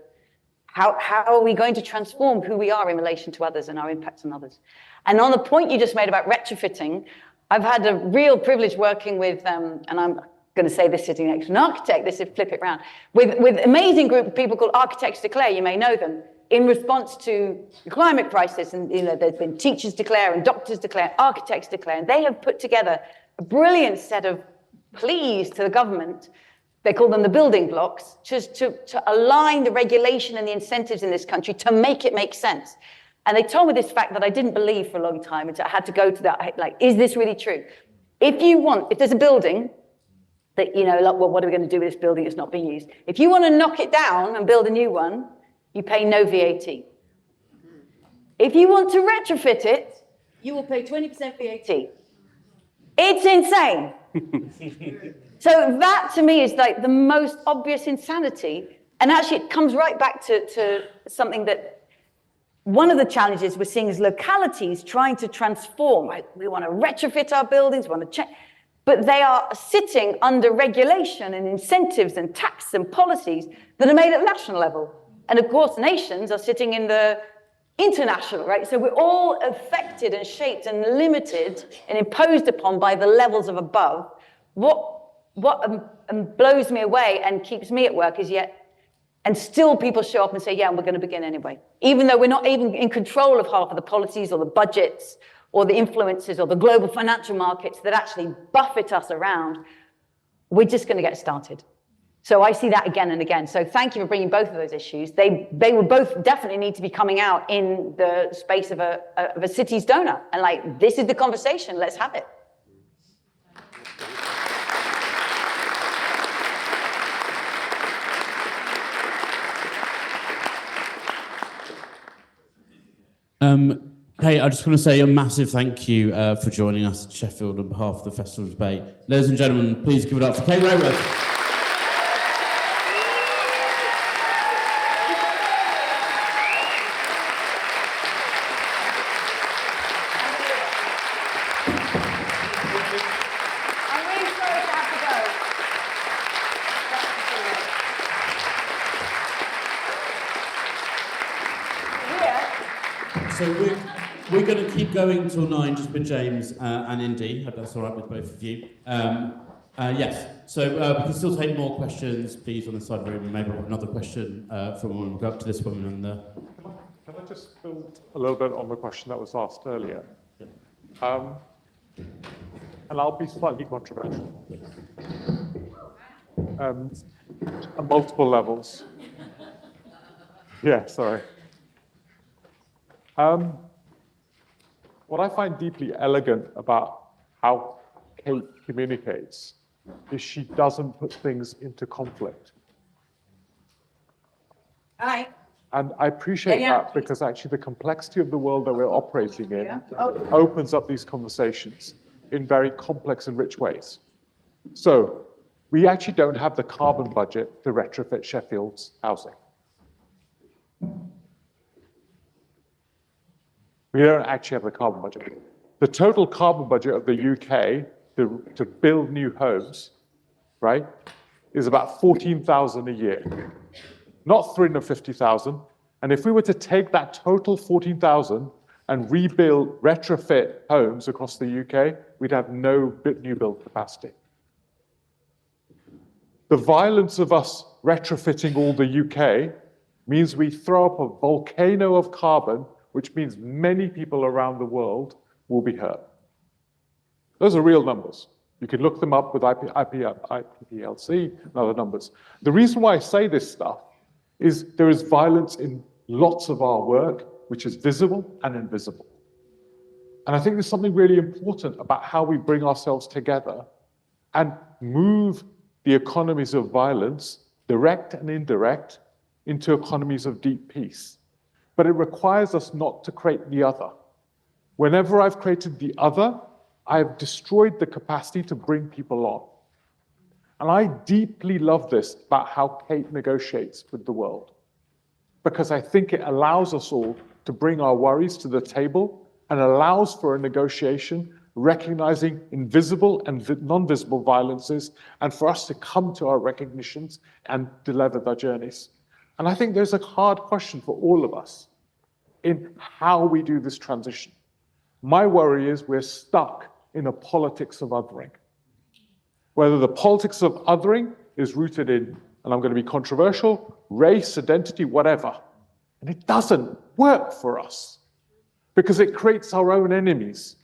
how are we going to transform who we are in relation to others and our impacts on others. And on the point you just made about retrofitting, I've had a real privilege working with, and I'm going to say this sitting next to an architect, this is flip it round, with an amazing group of people called Architects Declare, you may know them, in response to the climate crisis. And there's been Teachers Declare and Doctors Declare, Architects Declare, and they have put together a brilliant set of pleas to the government. They call them the building blocks, to align the regulation and the incentives in this country to make it make sense. And they told me this fact that I didn't believe for a long time, and I had to go to that, like, is this really true? If there's a building that, like, well, what are we going to do with this building that's not being used? If you want to knock it down and build a new one, you pay no VAT. If you want to retrofit it, you will pay 20% VAT. It's insane. So that, to me, is like the most obvious insanity. And actually, it comes right back to something that one of the challenges we're seeing is localities trying to transform. Right? We want to retrofit our buildings, we want to check. But they are sitting under regulation and incentives and tax and policies that are made at national level. And of course, nations are sitting in the international, right? So we're all affected and shaped and limited and imposed upon by the levels of above. What blows me away and keeps me at work is and still people show up and say, yeah, we're going to begin anyway. Even though we're not even in control of half of the policies or the budgets or the influences or the global financial markets that actually buffet us around, we're just going to get started. So I see that again and again. So thank you for bringing both of those issues. They would both definitely need to be coming out in the space of a city's donor. And like, this is the conversation, let's have it. Hey, I just want to say a massive thank you for joining us at Sheffield on behalf of the Festival Debate. Ladies and gentlemen, please give it up for Kate Raworth. So we're going to keep going till 9, just with James and Indy. Hope that's all right with both of you. Yes, so we can still take more questions, please, on the side of the room. Maybe we'll have another question from one. We'll go up to this woman on the... Can I just build a little bit on the question that was asked earlier? And I'll be slightly controversial. At multiple levels. Yeah, sorry. What I find deeply elegant about how Kate communicates is she doesn't put things into conflict. Hi. And I appreciate that because actually the complexity of the world that we're operating in opens up these conversations in very complex and rich ways. So we actually don't have the carbon budget to retrofit Sheffield's housing. We don't actually have the carbon budget. The total carbon budget of the UK to build new homes, right, is about 14,000 a year, not 350,000. And if we were to take that total 14,000 and rebuild, retrofit homes across the UK, we'd have no new build capacity. The violence of us retrofitting all the UK means we throw up a volcano of carbon, which means many people around the world will be hurt. Those are real numbers. You can look them up with IPPLC and other numbers. The reason why I say this stuff is there is violence in lots of our work, which is visible and invisible. And I think there's something really important about how we bring ourselves together and move the economies of violence, direct and indirect, into economies of deep peace. But it requires us not to create the other. Whenever I've created the other, I've destroyed the capacity to bring people on. And I deeply love this about how Kate negotiates with the world, because I think it allows us all to bring our worries to the table and allows for a negotiation recognizing invisible and non-visible violences, and for us to come to our recognitions and deliver their journeys. And I think there's a hard question for all of us in how we do this transition. My worry is we're stuck in a politics of othering. Whether the politics of othering is rooted in, and I'm going to be controversial, race, identity, whatever. And it doesn't work for us because it creates our own enemies.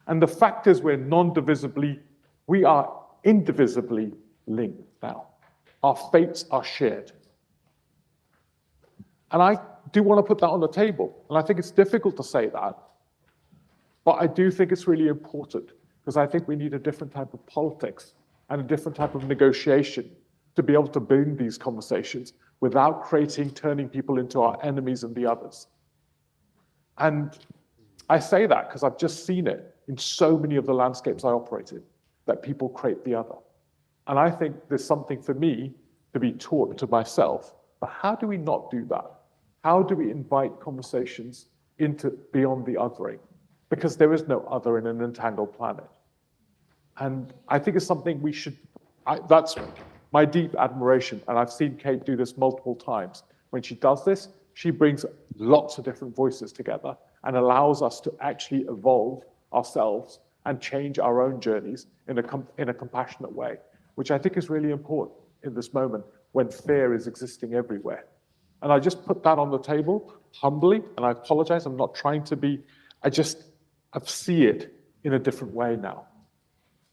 And the fact is we are indivisibly linked now. Our fates are shared. And I do want to put that on the table. And I think it's difficult to say that. But I do think it's really important because I think we need a different type of politics and a different type of negotiation to be able to bring these conversations without turning people into our enemies and the others. And I say that because I've just seen it in so many of the landscapes I operate in, that people create the other. And I think there's something for me to be taught to myself, but how do we not do that? How do we invite conversations into beyond the othering? Because there is no other in an entangled planet. And I think it's something we should, that's my deep admiration. And I've seen Kate do this multiple times. When she does this, she brings lots of different voices together and allows us to actually evolve ourselves and change our own journeys in a compassionate way, which I think is really important in this moment when fear is existing everywhere. And I just put that on the table humbly, and I apologize, I'm not trying to be, I see it in a different way now.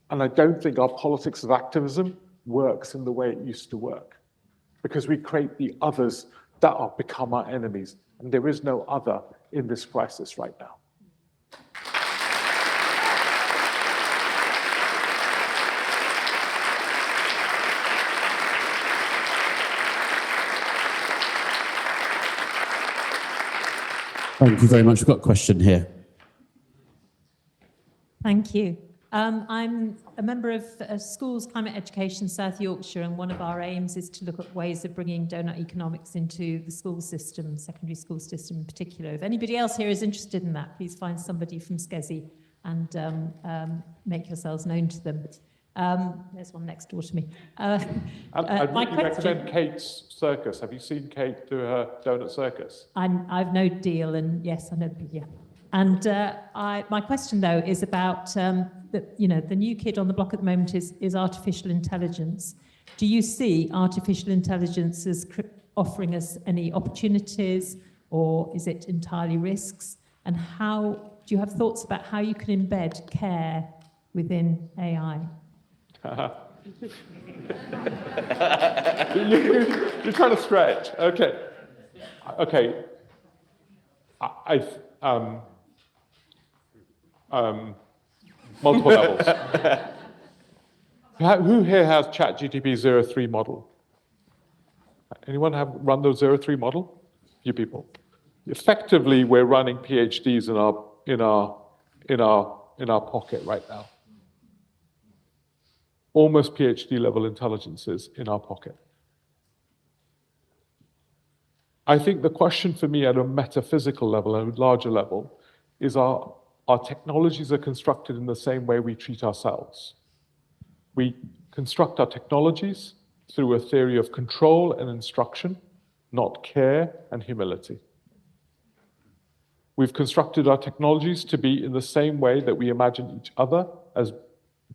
And I don't think our politics of activism works in the way it used to work, because we create the others that are become our enemies, and there is no other in this crisis right now. Thank you very much. We've got a question here. Thank you. I'm a member of Schools Climate Education South Yorkshire, and one of our aims is to look at ways of bringing donut economics into the school system, secondary school system in particular. If anybody else here is interested in that, please find somebody from SCESI and make yourselves known to them. There's one next door to me. I'd really recommend Kate's circus. Have you seen Kate do her donut circus? I've no deal, and yes, I know. Yeah. And my question though is about the new kid on the block at the moment is artificial intelligence. Do you see artificial intelligence as offering us any opportunities, or is it entirely risks? And how do you have thoughts about how you can embed care within AI? You're trying to stretch. Okay. Multiple levels. Who here has ChatGPT 03 model? Anyone have run the 03 model? Few people. Effectively, we're running PhDs in our pocket right now. Almost PhD level intelligences in our pocket. I think the question for me at a metaphysical level, a larger level, is are our technologies are constructed in the same way we treat ourselves. We construct our technologies through a theory of control and instruction, not care and humility. We've constructed our technologies to be in the same way that we imagine each other as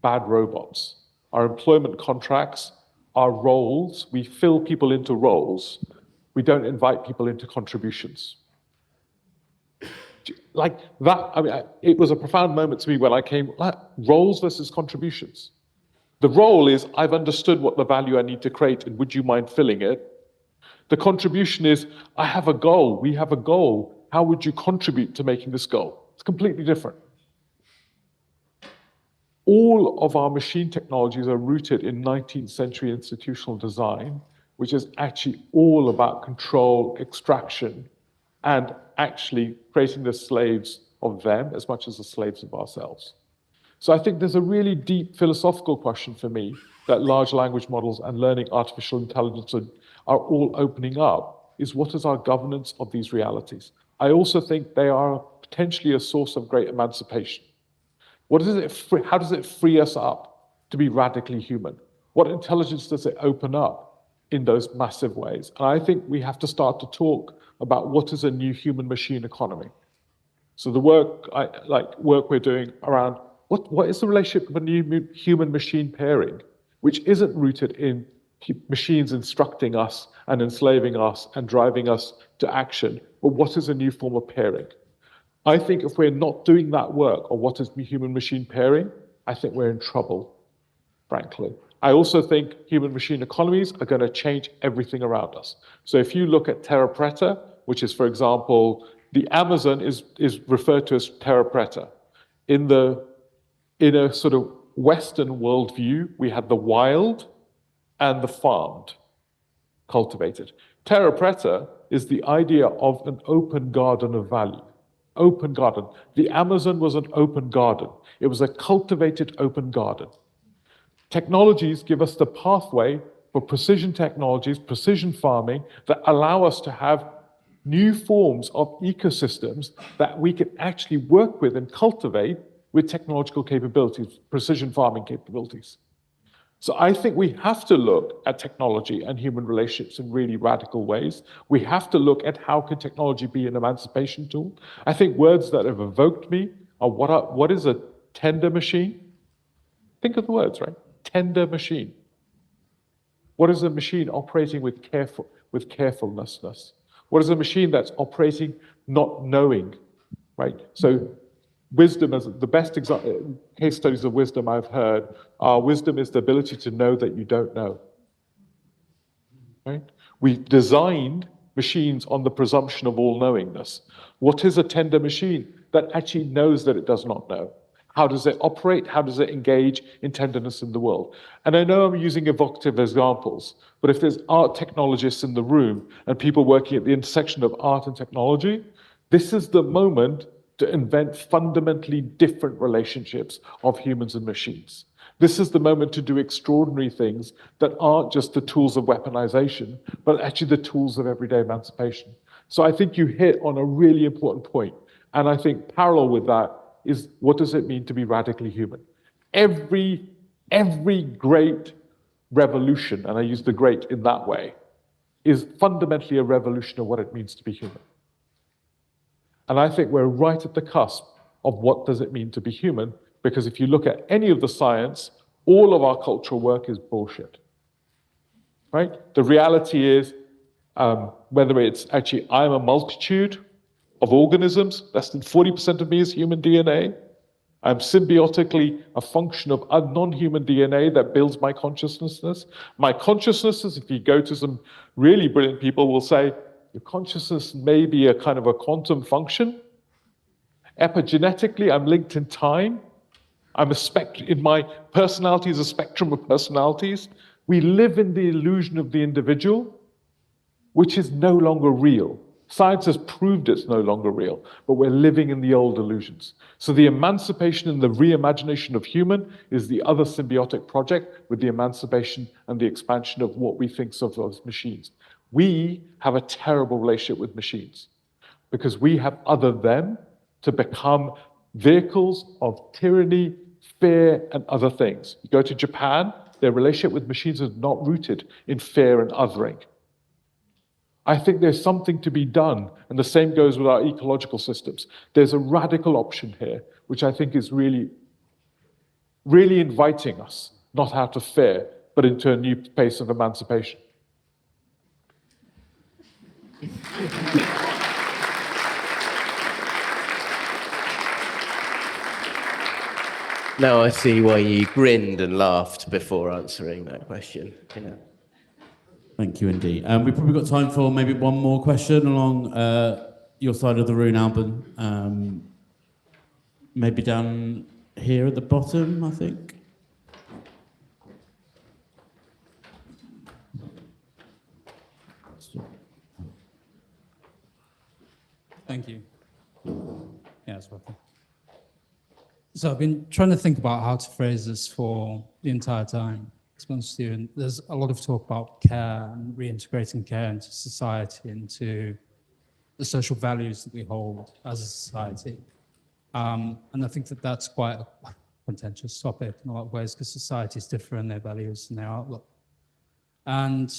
bad robots. Our employment contracts, our roles, we fill people into roles. We don't invite people into contributions. Like that, I mean, it was a profound moment to me when I came, roles versus contributions. The role is, I've understood what the value I need to create, and would you mind filling it? The contribution is, I have a goal, we have a goal. How would you contribute to making this goal? It's completely different. All of our machine technologies are rooted in 19th century institutional design, which is actually all about control, extraction, and actually creating the slaves of them as much as the slaves of ourselves. So I think there's a really deep philosophical question for me that large language models and learning artificial intelligence are all opening up, is what is our governance of these realities? I also think they are potentially a source of great emancipation. How does it free us up to be radically human? What intelligence does it open up in those massive ways? And I think we have to start to talk about what is a new human-machine economy. So the work we're doing around what is the relationship of a new human-machine pairing, which isn't rooted in machines instructing us and enslaving us and driving us to action, but what is a new form of pairing? I think if we're not doing that work on what is human-machine pairing, I think we're in trouble, frankly. I also think human-machine economies are going to change everything around us. So if you look at terra preta, which is, for example, the Amazon is referred to as terra preta. In a sort of Western worldview, we had the wild and the farmed, cultivated. Terra preta is the idea of an open garden of value. Open garden. The Amazon was an open garden. It was a cultivated open garden. Technologies give us the pathway for precision technologies, precision farming, that allow us to have new forms of ecosystems that we can actually work with and cultivate with technological capabilities, precision farming capabilities. So I think we have to look at technology and human relationships in really radical ways. We have to look at how can technology be an emancipation tool. I think words that have evoked me are what is a tender machine? Think of the words, right? Tender machine. What is a machine operating with carefulness? What is a machine that's operating not knowing, right? So wisdom is the best case studies of wisdom I've heard are wisdom is the ability to know that you don't know. Right? We designed machines on the presumption of all-knowingness. What is a tender machine that actually knows that it does not know? How does it operate? How does it engage in tenderness in the world? And I know I'm using evocative examples, but if there's art technologists in the room and people working at the intersection of art and technology, this is the moment to invent fundamentally different relationships of humans and machines. This is the moment to do extraordinary things that aren't just the tools of weaponization, but actually the tools of everyday emancipation. So I think you hit on a really important point. And I think parallel with that is, what does it mean to be radically human? Every great revolution, and I use the great in that way, is fundamentally a revolution of what it means to be human. And I think we're right at the cusp of what does it mean to be human, because if you look at any of the science, all of our cultural work is bullshit, right? The reality is, whether it's actually I'm a multitude of organisms, less than 40% of me is human DNA. I'm symbiotically a function of non-human DNA that builds my consciousness. My consciousness is, if you go to some really brilliant people, will say, your consciousness may be a kind of a quantum function. Epigenetically, I'm linked in time. I'm a spectrum, my personality is a spectrum of personalities. We live in the illusion of the individual, which is no longer real. Science has proved it's no longer real, but we're living in the old illusions. So the emancipation and the reimagination of human is the other symbiotic project with the emancipation and the expansion of what we think of as machines. We have a terrible relationship with machines because we have othered them to become vehicles of tyranny, fear, and other things. You go to Japan, their relationship with machines is not rooted in fear and othering. I think there's something to be done, and the same goes with our ecological systems. There's a radical option here, which I think is really, really inviting us, not out of fear, but into a new pace of emancipation. Now I see why you grinned and laughed before answering that question. Yeah. Thank you, Indy. We've probably got time for maybe one more question along your side of the room, Alban. Maybe down here at the bottom, I think. Thank you. Yeah, it's working. So I've been trying to think about how to phrase this for the entire time. To be honest with you, and there's a lot of talk about care and reintegrating care into society, into the social values that we hold as a society. And I think that that's quite a contentious topic in a lot of ways, because societies differ in their values and their outlook. And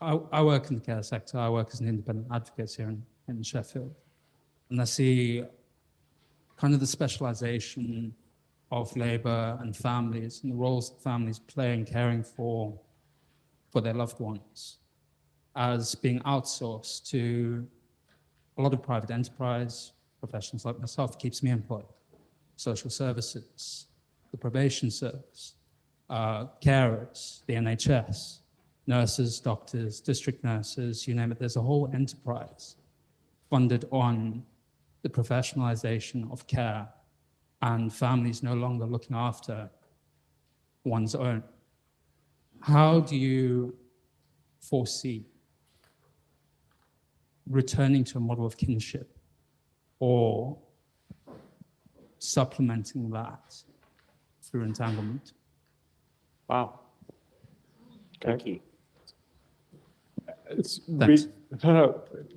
I work in the care sector. I work as an independent advocate here in Sheffield. And I see kind of the specialization of labour and families and the roles that families play in caring for their loved ones as being outsourced to a lot of private enterprise, professions like myself, keeps me employed. Social services, the probation service, carers, the NHS, nurses, doctors, district nurses, you name it. There's a whole enterprise funded on the professionalization of care and families no longer looking after one's own. How do you foresee returning to a model of kinship or supplementing that through entanglement? Wow. Thank you. It's Thanks.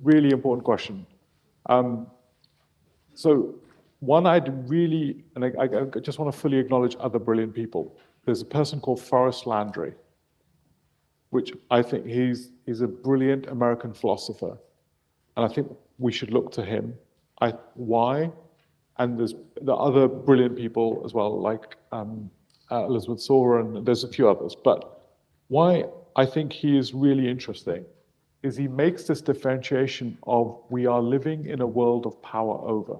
really important question. So one, I'd really, and I just want to fully acknowledge other brilliant people. There's a person called Forrest Landry, which I think he's a brilliant American philosopher. And I think we should look to him. Why? And there's the other brilliant people as well, like Elizabeth Sora, and there's a few others. But why I think he is really interesting is he makes this differentiation of we are living in a world of power over.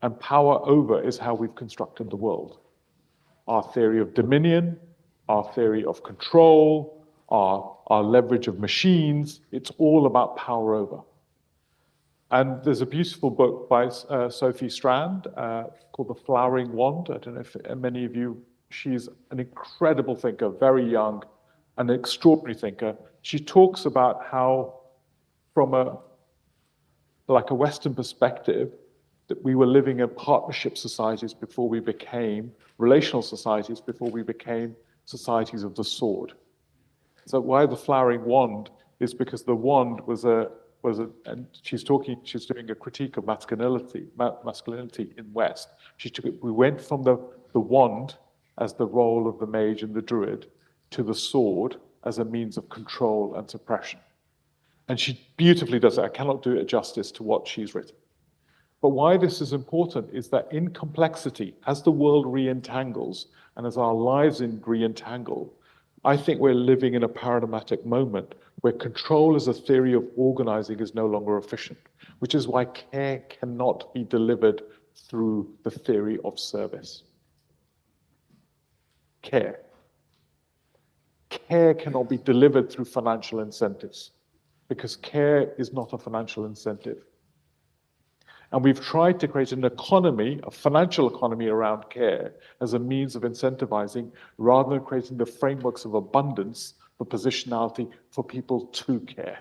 And power over is how we've constructed the world. Our theory of dominion, our theory of control, our leverage of machines, it's all about power over. And there's a beautiful book by Sophie Strand called The Flowering Wand. I don't know if many of you, she's an incredible thinker, very young, an extraordinary thinker. She talks about how from a Western perspective, that we were living in partnership societies before we became relational societies, before we became societies of the sword. So why the flowering wand is because the wand and she's doing a critique of masculinity in West. We went from the wand as the role of the mage and the druid to the sword as a means of control and suppression. And she beautifully does it. I cannot do it justice to what she's written. But why this is important is that in complexity, as the world re-entangles and as our lives re-entangle, I think we're living in a paradigmatic moment where control as a theory of organizing is no longer efficient, which is why care cannot be delivered through the theory of service. Care cannot be delivered through financial incentives because care is not a financial incentive. And we've tried to create an economy, a financial economy around care as a means of incentivizing rather than creating the frameworks of abundance for positionality for people to care.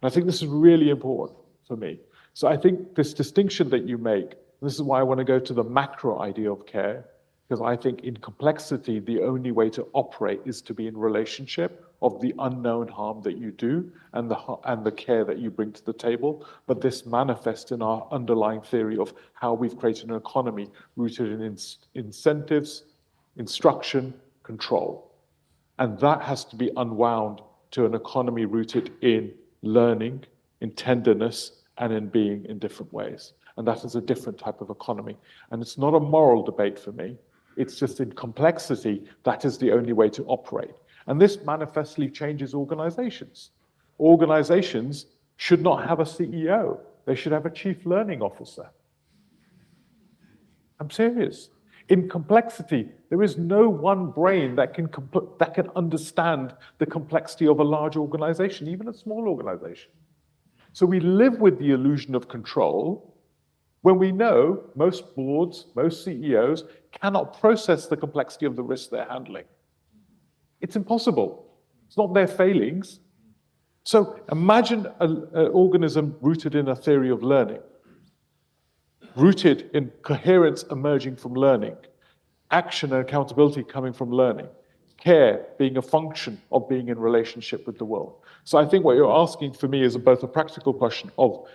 And I think this is really important for me. So I think this distinction that you make, this is why I want to go to the macro idea of care, because I think in complexity, the only way to operate is to be in relationship of the unknown harm that you do and the care that you bring to the table, but this manifests in our underlying theory of how we've created an economy rooted in incentives, instruction, control. And that has to be unwound to an economy rooted in learning, in tenderness, and in being in different ways. And that is a different type of economy. And it's not a moral debate for me. It's just in complexity, that is the only way to operate. And this manifestly changes organizations. Organizations should not have a CEO. They should have a chief learning officer. I'm serious. In complexity, there is no one brain that can understand the complexity of a large organization, even a small organization. So we live with the illusion of control when we know most boards, most CEOs cannot process the complexity of the risks they're handling. It's impossible. It's not their failings. So imagine an organism rooted in a theory of learning, rooted in coherence emerging from learning, action and accountability coming from learning, care being a function of being in relationship with the world. So I think what you're asking for me is both a practical question of,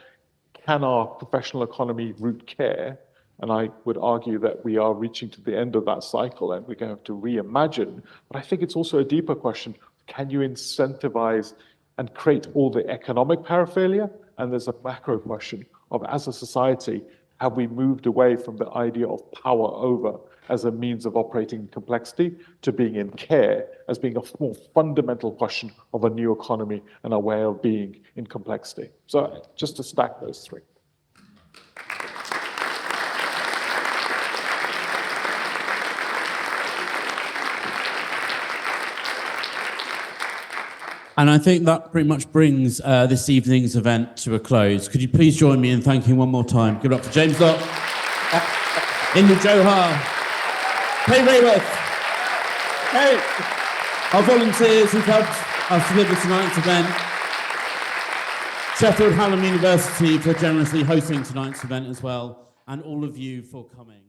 can our professional economy root care? And I would argue that we are reaching to the end of that cycle and we're going to have to reimagine. But I think it's also a deeper question. Can you incentivize and create all the economic paraphernalia? And there's a macro question of, as a society, have we moved away from the idea of power over as a means of operating complexity to being in care as being a more fundamental question of a new economy and a way of being in complexity? So just to stack those three. And I think that pretty much brings this evening's event to a close. Could you please join me in thanking one more time? Give it up for James Locke, Indy Johar, Raworth, our volunteers who've helped us deliver tonight's event, Sheffield Hallam University for generously hosting tonight's event as well, and all of you for coming.